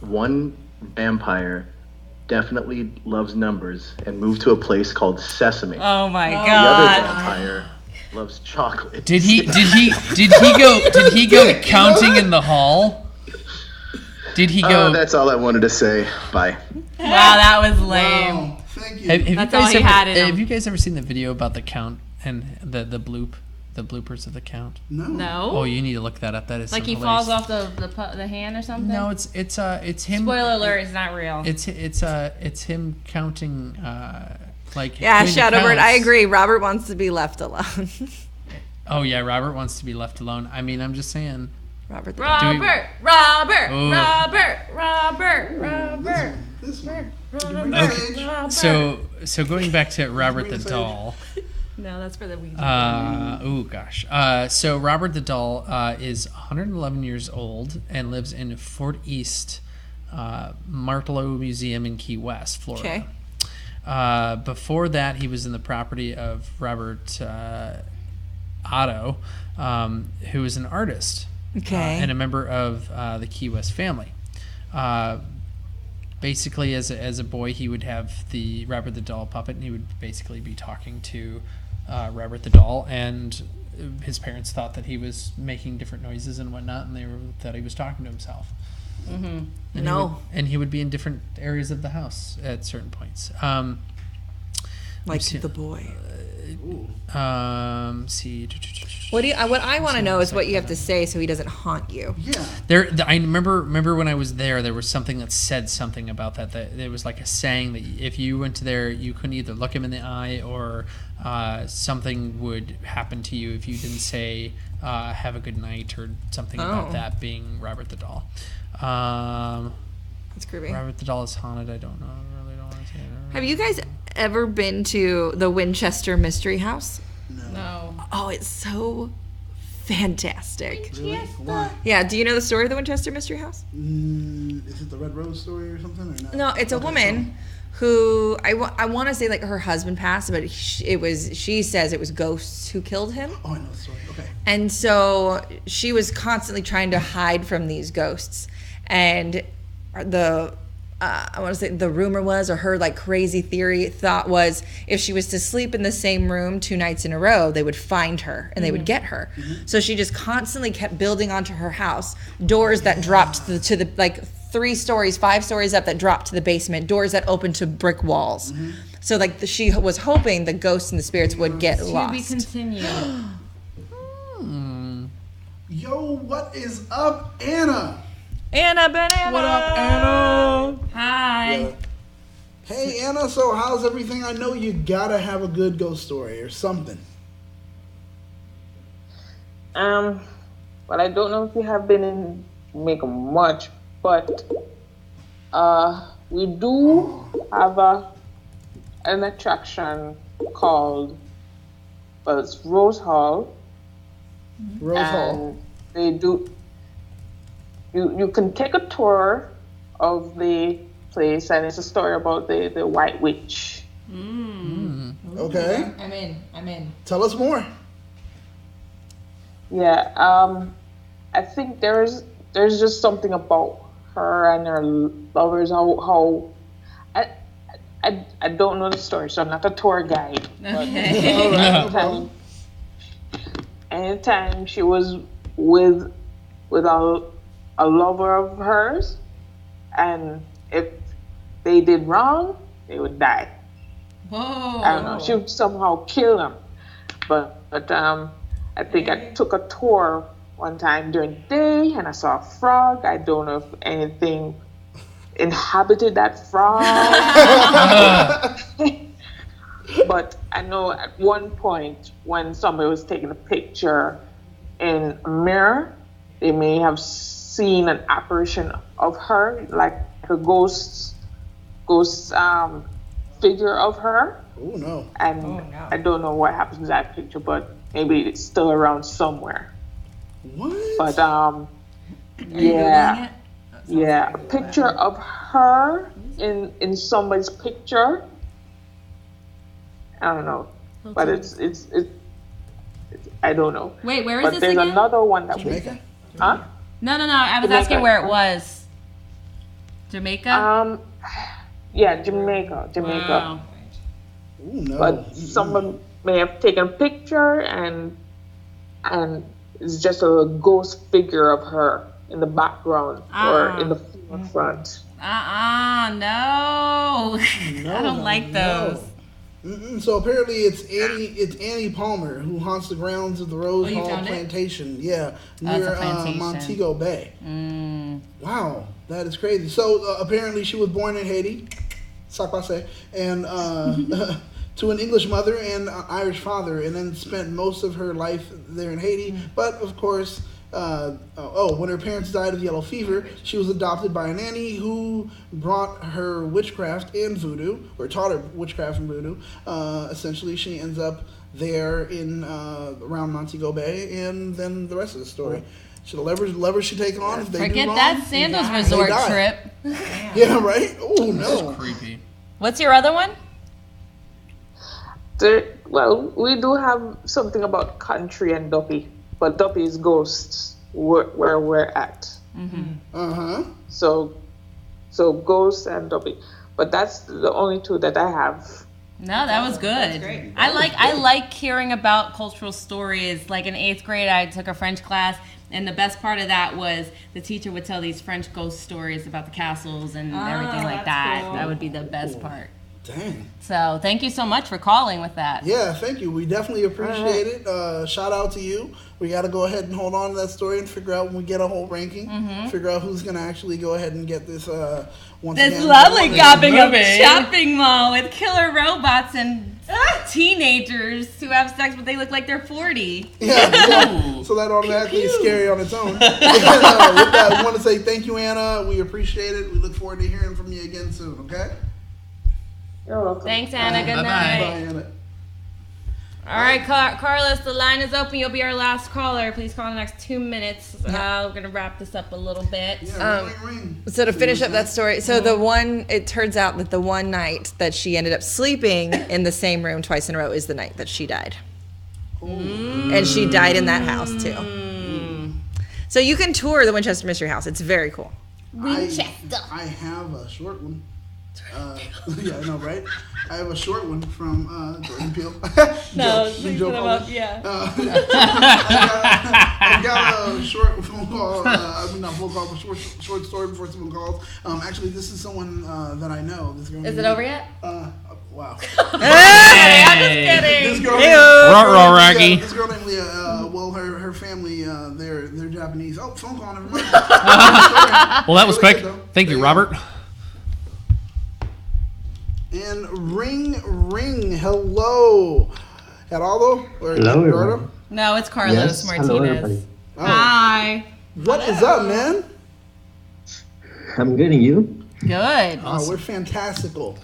One vampire definitely loves numbers and moved to a place called Sesame. Oh my The other God. vampire loves chocolate. Did he go counting in the hall? Did he go? That's all I wanted to say. Bye. Wow, that was lame. Wow. Thank you. Have you That's guys all he ever, had in him. have you guys ever seen the video about the count and the bloopers of the count? No. No. Oh, you need to look that up. That is Like some he hilarious- falls off the hand or something. No, it's him. Spoiler alert, it's not real. It's him counting. Like Yeah, doing the Shadowbird, I counts. agree. Robert wants to be left alone. Oh yeah, Robert wants to be left alone. I mean, I'm just saying. Robert the Do we- Robert, Oh. Robert. This one. Okay. So going back to Robert the Doll. No, that's for the weed. Oh gosh. So Robert the Doll is 111 years old and lives in Fort East Martello Museum in Key West, Florida. Okay. Before that, he was in the property of Robert Otto, who was an artist Okay. and a member of the Key West family. Basically, as a boy, he would have the Robert the Doll puppet, and he would basically be talking to Robert the Doll, and his parents thought that he was making different noises and whatnot, and thought he was talking to himself. And No. he would be in different areas of the house at certain points. Like the boy. See. What I want to know is what you have to say so he doesn't haunt you. Yeah. I remember when I was there was something that said something about that there was like a saying that if you went to there, you couldn't either look him in the eye or something would happen to you if you didn't say have a good night or something about that being Robert the Doll. That's creepy. Robert the Doll is haunted. I don't know. I really don't want to say it. Have you guys ever been to the Winchester Mystery House? No. Oh, it's so fantastic. Really? Why? Yeah, do you know the story of the Winchester Mystery House? Is it the Red Rose story or something? Or No, it's a woman who I want to say like her husband passed, but she says it was ghosts who killed him. Oh, I know the story. Okay. And so she was constantly trying to hide from these ghosts. And I want to say the rumor was, or her like crazy thought was, if she was to sleep in the same room 2 nights in a row, they would find her and they would get her. So she just constantly kept building onto her house, doors that dropped to the like 3 stories, 5 stories up that dropped to the basement, doors that opened to brick walls. So like she was hoping the ghosts and the spirits would get lost. To be continued. Yo, what is up, Anna? Anna Banana. What up, Anna? Hi. Yeah. Hey, Anna, so how's everything? I know you gotta have a good ghost story or something. Well, I don't know if you have been in Jamaica much, but we do have an attraction called, well, it's Rose Hall. Rose Hall. They do. You can take a tour of the place, and it's a story about the White Witch. Okay. I'm in. Tell us more. Yeah. I think there's just something about her and her lovers. How I don't know the story, so I'm not a tour guide. Okay. All right, no problem. Anytime she was with a lover of hers, and if they did wrong, they would die. Whoa. I don't know. She would somehow kill them. But I think I took a tour one time during the day, and I saw a frog. I don't know if anything inhabited that frog. But I know at one point when somebody was taking a picture in a mirror, they may have seen an apparition of her, like a ghost figure of her. Oh no. And I don't know what happened to that picture, but maybe it's still around somewhere. What? But yeah, a picture of her in somebody's picture. I don't know, but it's I don't know. Wait, where is But this there's again? another one that Jamaica? Huh? No. I was Jamaica. asking where it was. Jamaica? Yeah, Jamaica. Wow. Ooh, no. But someone may have taken a picture and it's just a ghost figure of her in the background or in the front. No. I don't like those. So apparently it's Annie Palmer who haunts the grounds of the Rose you Hall found it? Plantation. Yeah, it's near a plantation. Montego Bay. Wow, that is crazy. So apparently she was born in Haiti, Sakpase, and to an English mother and an Irish father, and then spent most of her life there in Haiti. But of course, when her parents died of yellow fever, she was adopted by a nanny who brought her witchcraft and voodoo, or taught her witchcraft and voodoo. Essentially, she ends up there in around Montego Bay, and then the rest of the story. So the levers she take on if they Forget do wrong, that Sandals resort die. trip. Yeah, right? Oh, no. Creepy. What's your other one? Well, we do have something about country and Duppy, but Duppy is ghosts where we're at. Uh-huh. So ghosts and Duppy, but that's the only 2 that I have. No, that was good. That's great. I like hearing about cultural stories. Like in 8th grade, I took a French class, And the best part of that was the teacher would tell these French ghost stories about the castles and everything like that. Cool. That would be the best part. Dang. So thank you so much for calling with that. Yeah, thank you. We definitely appreciate it. Shout out to you. We got to go ahead and hold on to that story and figure out when we get a whole ranking, figure out who's going to actually go ahead and get this this lovely shopping mall with killer robots and teenagers who have sex, but they look like they're 40. Yeah. So that automatically is scary on its own. With that, we want to say thank you, Anna. We appreciate it. We look forward to hearing from you again soon, okay? You're welcome. Thanks, Anna. Good Bye-bye. night. Bye, Anna. All right, Carlos, the line is open. You'll be our last caller. Please call in the next 2 minutes. We're going to wrap this up a little bit. Yeah, ring. So to finish up that story, it turns out that the one night that she ended up sleeping in the same room twice in a row is the night that she died. And she died in that house too. So you can tour the Winchester Mystery House. It's very cool. Winchester. I have a short one. Yeah, I know, right? I have a short one from Jordan Peele. No, please put them up, yeah. I've got a short phone call. Not phone call, but short story before someone calls. Actually, this is someone that I know. This girl. Is it over yet? Wow. Hey, I'm just kidding. This girl named Leah. Well, her family, they're Japanese. Oh, phone call. Never mind. Well, that was quick. Thank you, Robert. And ring. Hello. Geraldo? Hello, everyone. No, it's Carlos Martinez. Hello, everybody. Oh. Hi. What is up, man? I'm good, and you? Good. Oh, we're fantastical.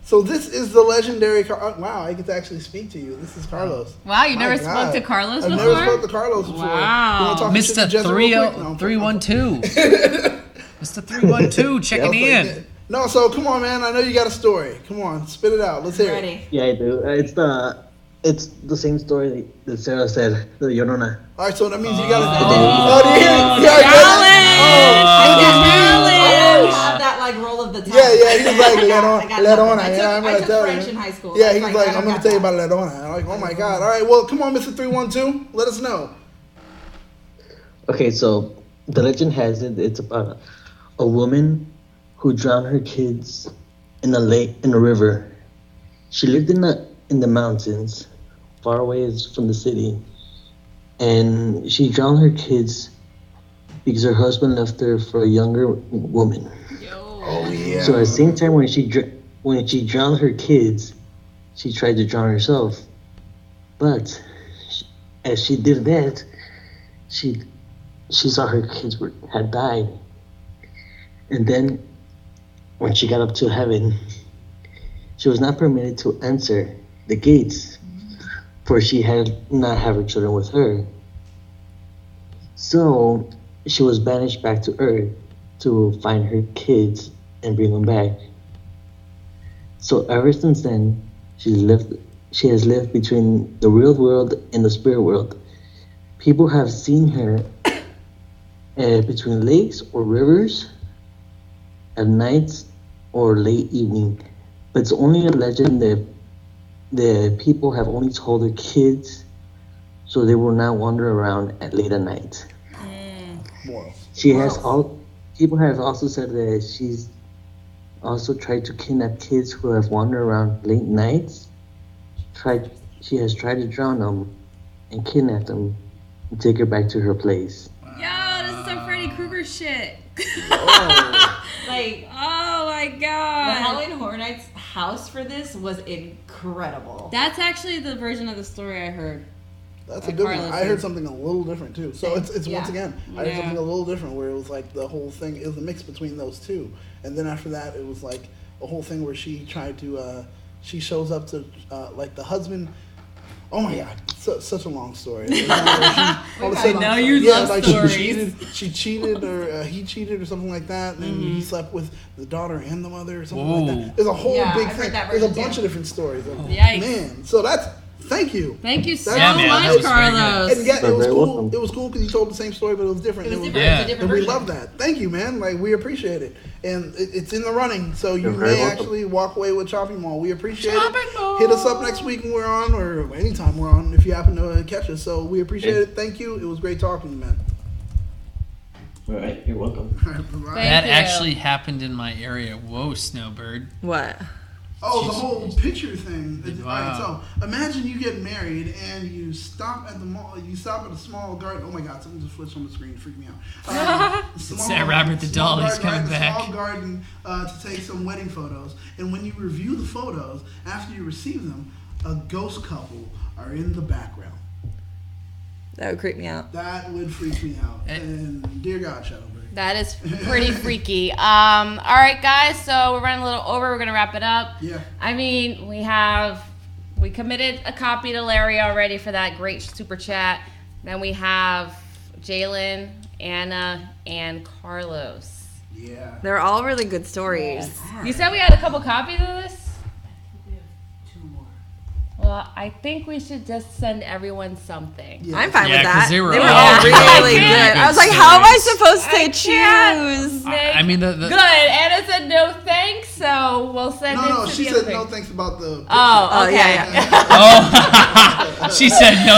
So this is the legendary wow, I get to actually speak to you. This is Carlos. Wow, you never spoke to Carlos before? I've never spoke to Carlos before. Wow. Mr. 312. Mr. 312 checking in. No, so come on, man. I know you got a story. Come on, spit it out. Let's hear it. Yeah, I do. It's the same story that Sarah said, the Llorona. All right, so that means you got to. Have that like roll of the tongue. Yeah, he was like Lerona. I I'm gonna took tell French you. in high school. Yeah, he was like, I'm gonna tell you about Lerona. I'm like, oh my god. All right, well, come on, Mr. 312, let us know. Okay, so the legend has it. It's about a woman who drowned her kids in a river. She lived in the mountains, far away from the city, and she drowned her kids because her husband left her for a younger woman. Oh yeah. So at the same time, when she drowned her kids, she tried to drown herself. But as she did that, she saw her kids had died, and then when she got up to heaven, she was not permitted to enter the gates, for she had not have her children with her. So she was banished back to Earth to find her kids and bring them back. So ever since then, she has lived between the real world and the spirit world. People have seen her between lakes or rivers, at nights or late evening, but it's only a legend that the people have only told their kids so they will not wander around late at night. People have also said that she's also tried to kidnap kids who have wandered around late nights. She has tried to drown them and kidnap them and take her back to her place. Yo, this is some Freddy Krueger shit. Like, oh my god. The Halloween Horror Nights house for this was incredible. That's actually the version of the story I heard. That's a good one. I heard something a little different too. So it's once again, I heard something a little different where it was like the whole thing, it was a mix between those two. And then after that, it was like a whole thing where she tried to, she shows up to, like the husband. Oh my god, such a long story. I know you love stories. She cheated, or he cheated, or something like that, and he slept with the daughter and the mother, or something like that. There's a whole big thing. There's a bunch of different stories. Yikes. Man, so that's. Thank you. Thank you so much, Carlos. And yeah, it was cool. It was cool because you told the same story, but it was different. It was different. And we love that. Thank you, man. Like, we appreciate it. And it's in the running, so you may actually walk away with Chopping Mall. We appreciate it. Hit us up next week when we're on, or anytime we're on, if you happen to catch us. So we appreciate it. Thank you. It was great talking to you, man. All right, you're welcome. That you. actually happened in my area. Whoa, Snowbird. What? Oh, the whole picture thing. Wow. All right, so imagine you get married and you stop at the mall. You stop at a small garden. Oh my God, something just flipped on the screen. Freaked me out. It's that Robert the doll. He's coming back. Small garden to take some wedding photos. And when you review the photos, after you receive them, a ghost couple are in the background. That would creep me out. That would freak me out. And dear God, Shadowbird. That is pretty freaky. All right, guys. So we're running a little over. We're gonna wrap it up. Yeah. I mean, we committed a copy to Larry already for that great super chat. Then we have Jalen, Anna, and Carlos. Yeah. They're all really good stories. You said we had a couple copies of this? We have 2 more. Well, I think we should just send everyone something. Yeah. I'm fine Yeah, with 'cause that. they were all all really really good. good I was like, how am I supposed to I can't choose? make- I mean, the Good. Anna said no thanks, so we'll send it No, to she the said other no thing. thanks about the picture. Oh, okay. yeah. Oh, she said no.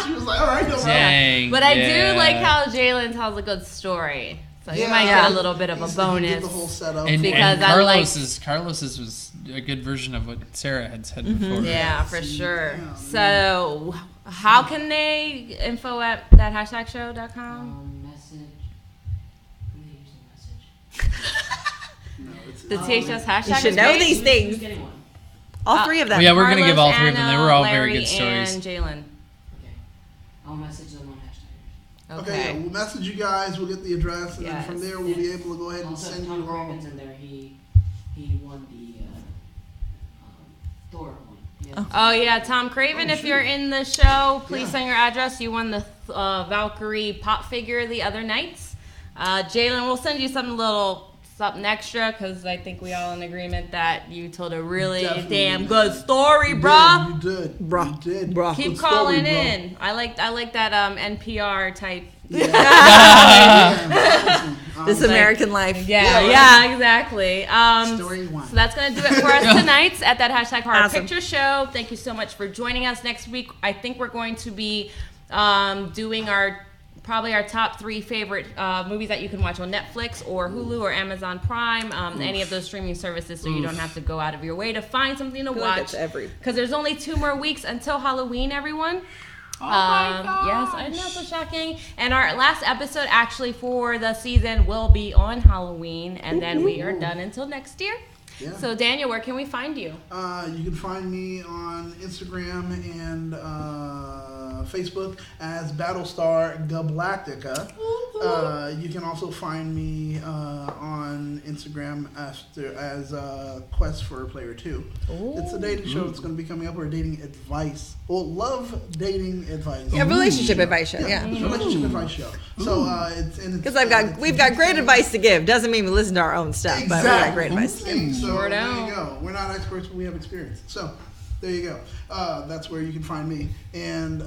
She was like, all right, no problem. Dang. But I yeah. do like how Jalen tells a good story. So you Yeah. might Yeah. get a little bit of a He did the whole bonus. setup. And, because and I like- Carlos's was a good version of what Sarah had said before. Yeah, for sure. Yeah, So how can they info at thathashtag.show.com? Message. Who they use the message? No, it's The THS hashtag You should is know great. these Who's things. getting one? All 3 of them. Well, yeah, we're going to give all 3 of them. They Anna, were all Larry, very good stories. and Jalen. Okay. I'll message them on hashtag. Okay, yeah, we'll message you guys. We'll get the address, and then from Yes. there we'll be able to go ahead and Also, send Tom you all. Craven's in there. He won the Thor one. Yeah. Oh yeah, Tom Craven. Oh, if shoot. you're in the show, please Yeah. send your address. You won the Valkyrie pop figure the other night. Jalen, we'll send you something extra because I think we all in agreement that you told a really Definitely. damn good story, bruh. You did. Bruh. You did. Bruh. Keep Good story, calling bro. in. I like that NPR type. This American life. Yeah, exactly. Story 1. So that's going to do it for us tonight at that hashtag horror Awesome. picture show. Thank you so much for joining us. Next week, I think we're going to be doing probably our top 3 favorite movies that you can watch on Netflix or Hulu or Amazon Prime, any of those streaming services, so you don't have to go out of your way to find something to feel like watch. it's every- Because there's only 2 more weeks until Halloween, everyone. Oh my gosh. Yes, I know, so shocking. And our last episode actually for the season will be on Halloween, and then we are done until next year. Yeah. So Daniel, where can we find you? You can find me on Instagram and Facebook as Battlestar Galactica. You can also find me on Instagram as Quest for Player 2. It's a dating show that's going to be coming up, or dating advice. Well, love dating advice. Yeah, relationship advice show. Yeah. It's a relationship advice show. So Because we've got great advice to give. Doesn't mean we listen to our own stuff, but we got great advice to give. And so Word there out. you go. We're not experts, but we have experience. So there you go. That's where you can find me. And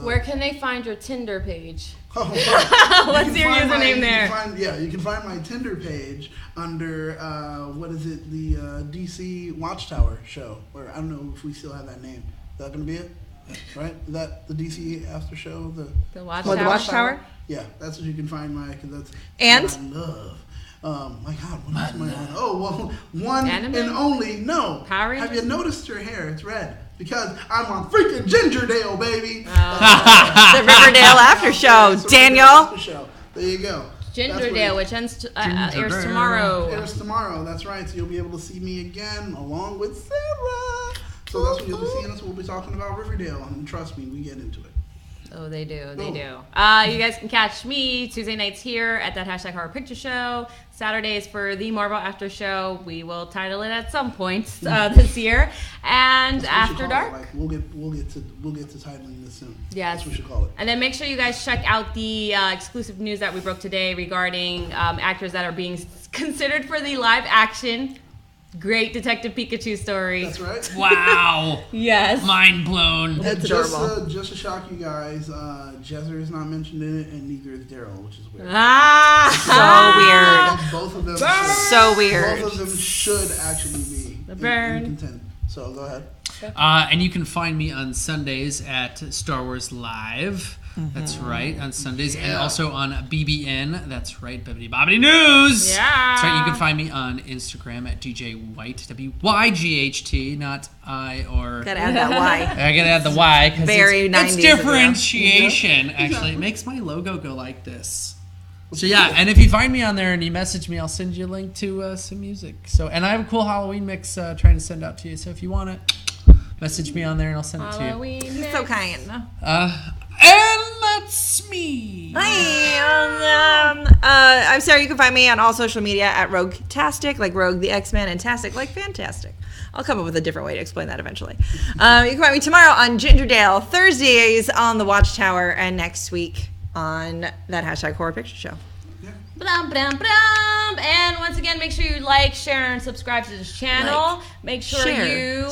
Where can they find your Tinder page? What's What's your username there? You can find my Tinder page under what is it? The DC Watchtower show. Or I don't know if we still have that name. Is that gonna be it? Right? Is that the DC after show? The What, the Watchtower? Yeah, that's what you can find my. Cause that's And? what I love. My God, what else am I on? Oh well, one Anime? and only. No. Power Have Rangers? you noticed her hair? It's red because I'm on freaking Gingerdale, baby. The Riverdale After Show. It's a Daniel. after show. There you go. That's where Gingerdale, you- which airs tomorrow. airs tomorrow. That's right. So you'll be able to see me again along with Sarah. So that's what you'll be seeing us. We'll be talking about Riverdale, and trust me, we get into it. Oh, they do. They Oh. do. You guys can catch me Tuesday nights here at that hashtag horror picture show. Saturdays for the Marvel After Show. We will title it at some point this year. And That's what we should After call Dark. it. Like, we'll get to titling this soon. Yes. That's what we should call it. And then make sure you guys check out the exclusive news that we broke today regarding actors that are being considered for the live action Great Detective Pikachu story. That's right. Wow. Yes. Mind blown. That's just, adorable. just to shock you guys, Jezzer is not mentioned in it, and neither is Daryl, which is weird. Ah! So Both of them. So weird. Both of them should actually be burn. in content. So go ahead. And you can find me on Sundays at Star Wars Live. That's right, on Sundays. And also on BBN. That's right, Bibbidi Bobbidi News. Yeah. That's right, you can find me on Instagram at DJ White, WYGHT, not I or... Gotta add that Y. I gotta add the Y, because it's 90s differentiation. Actually, it makes my logo go like this. So yeah, and if you find me on there and you message me, I'll send you a link to some music. So, and I have a cool Halloween mix trying to send out to you. So if you want it, message me on there and I'll send it to you. Halloween mix. So kind. And that's me. Hi. I'm Sarah. You can find me on all social media at Rogue-tastic, like Rogue the X-Men, and Tastic, like Fantastic. I'll come up with a different way to explain that eventually. You can find me tomorrow on Gingerdale, Thursdays on the Watchtower, and next week on that hashtag horror picture show. Blam, blam, blam. And once again, make sure you like, share, and subscribe to this channel. Make sure you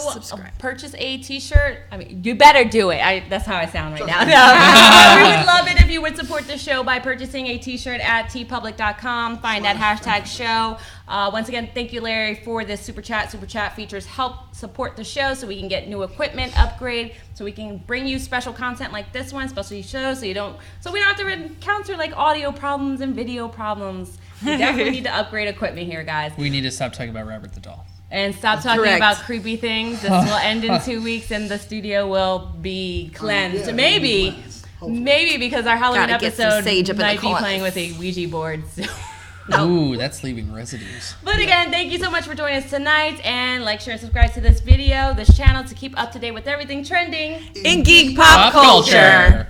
purchase a t-shirt. I mean, you better do it. That's how I sound right now. No. We would love it if you would support the show by purchasing a t-shirt at tpublic.com. Find that hashtag show. Once again, thank you, Larry, for this super chat. Super chat features help support the show so we can get new equipment, upgrade, so we can bring you special content like this one, specialty shows, so we don't have to encounter like audio problems and video problems. We definitely need to upgrade equipment here, guys. We need to stop talking about Robert the Doll. And stop talking about creepy things. This will end in 2 weeks, and the studio will be cleansed. Maybe because our Halloween episode might be playing with a Ouija board. So. Nope. Ooh, that's leaving residues. But again, thank you so much for joining us tonight, and like, share, and subscribe to this video, this channel, to keep up to date with everything trending in geek pop culture.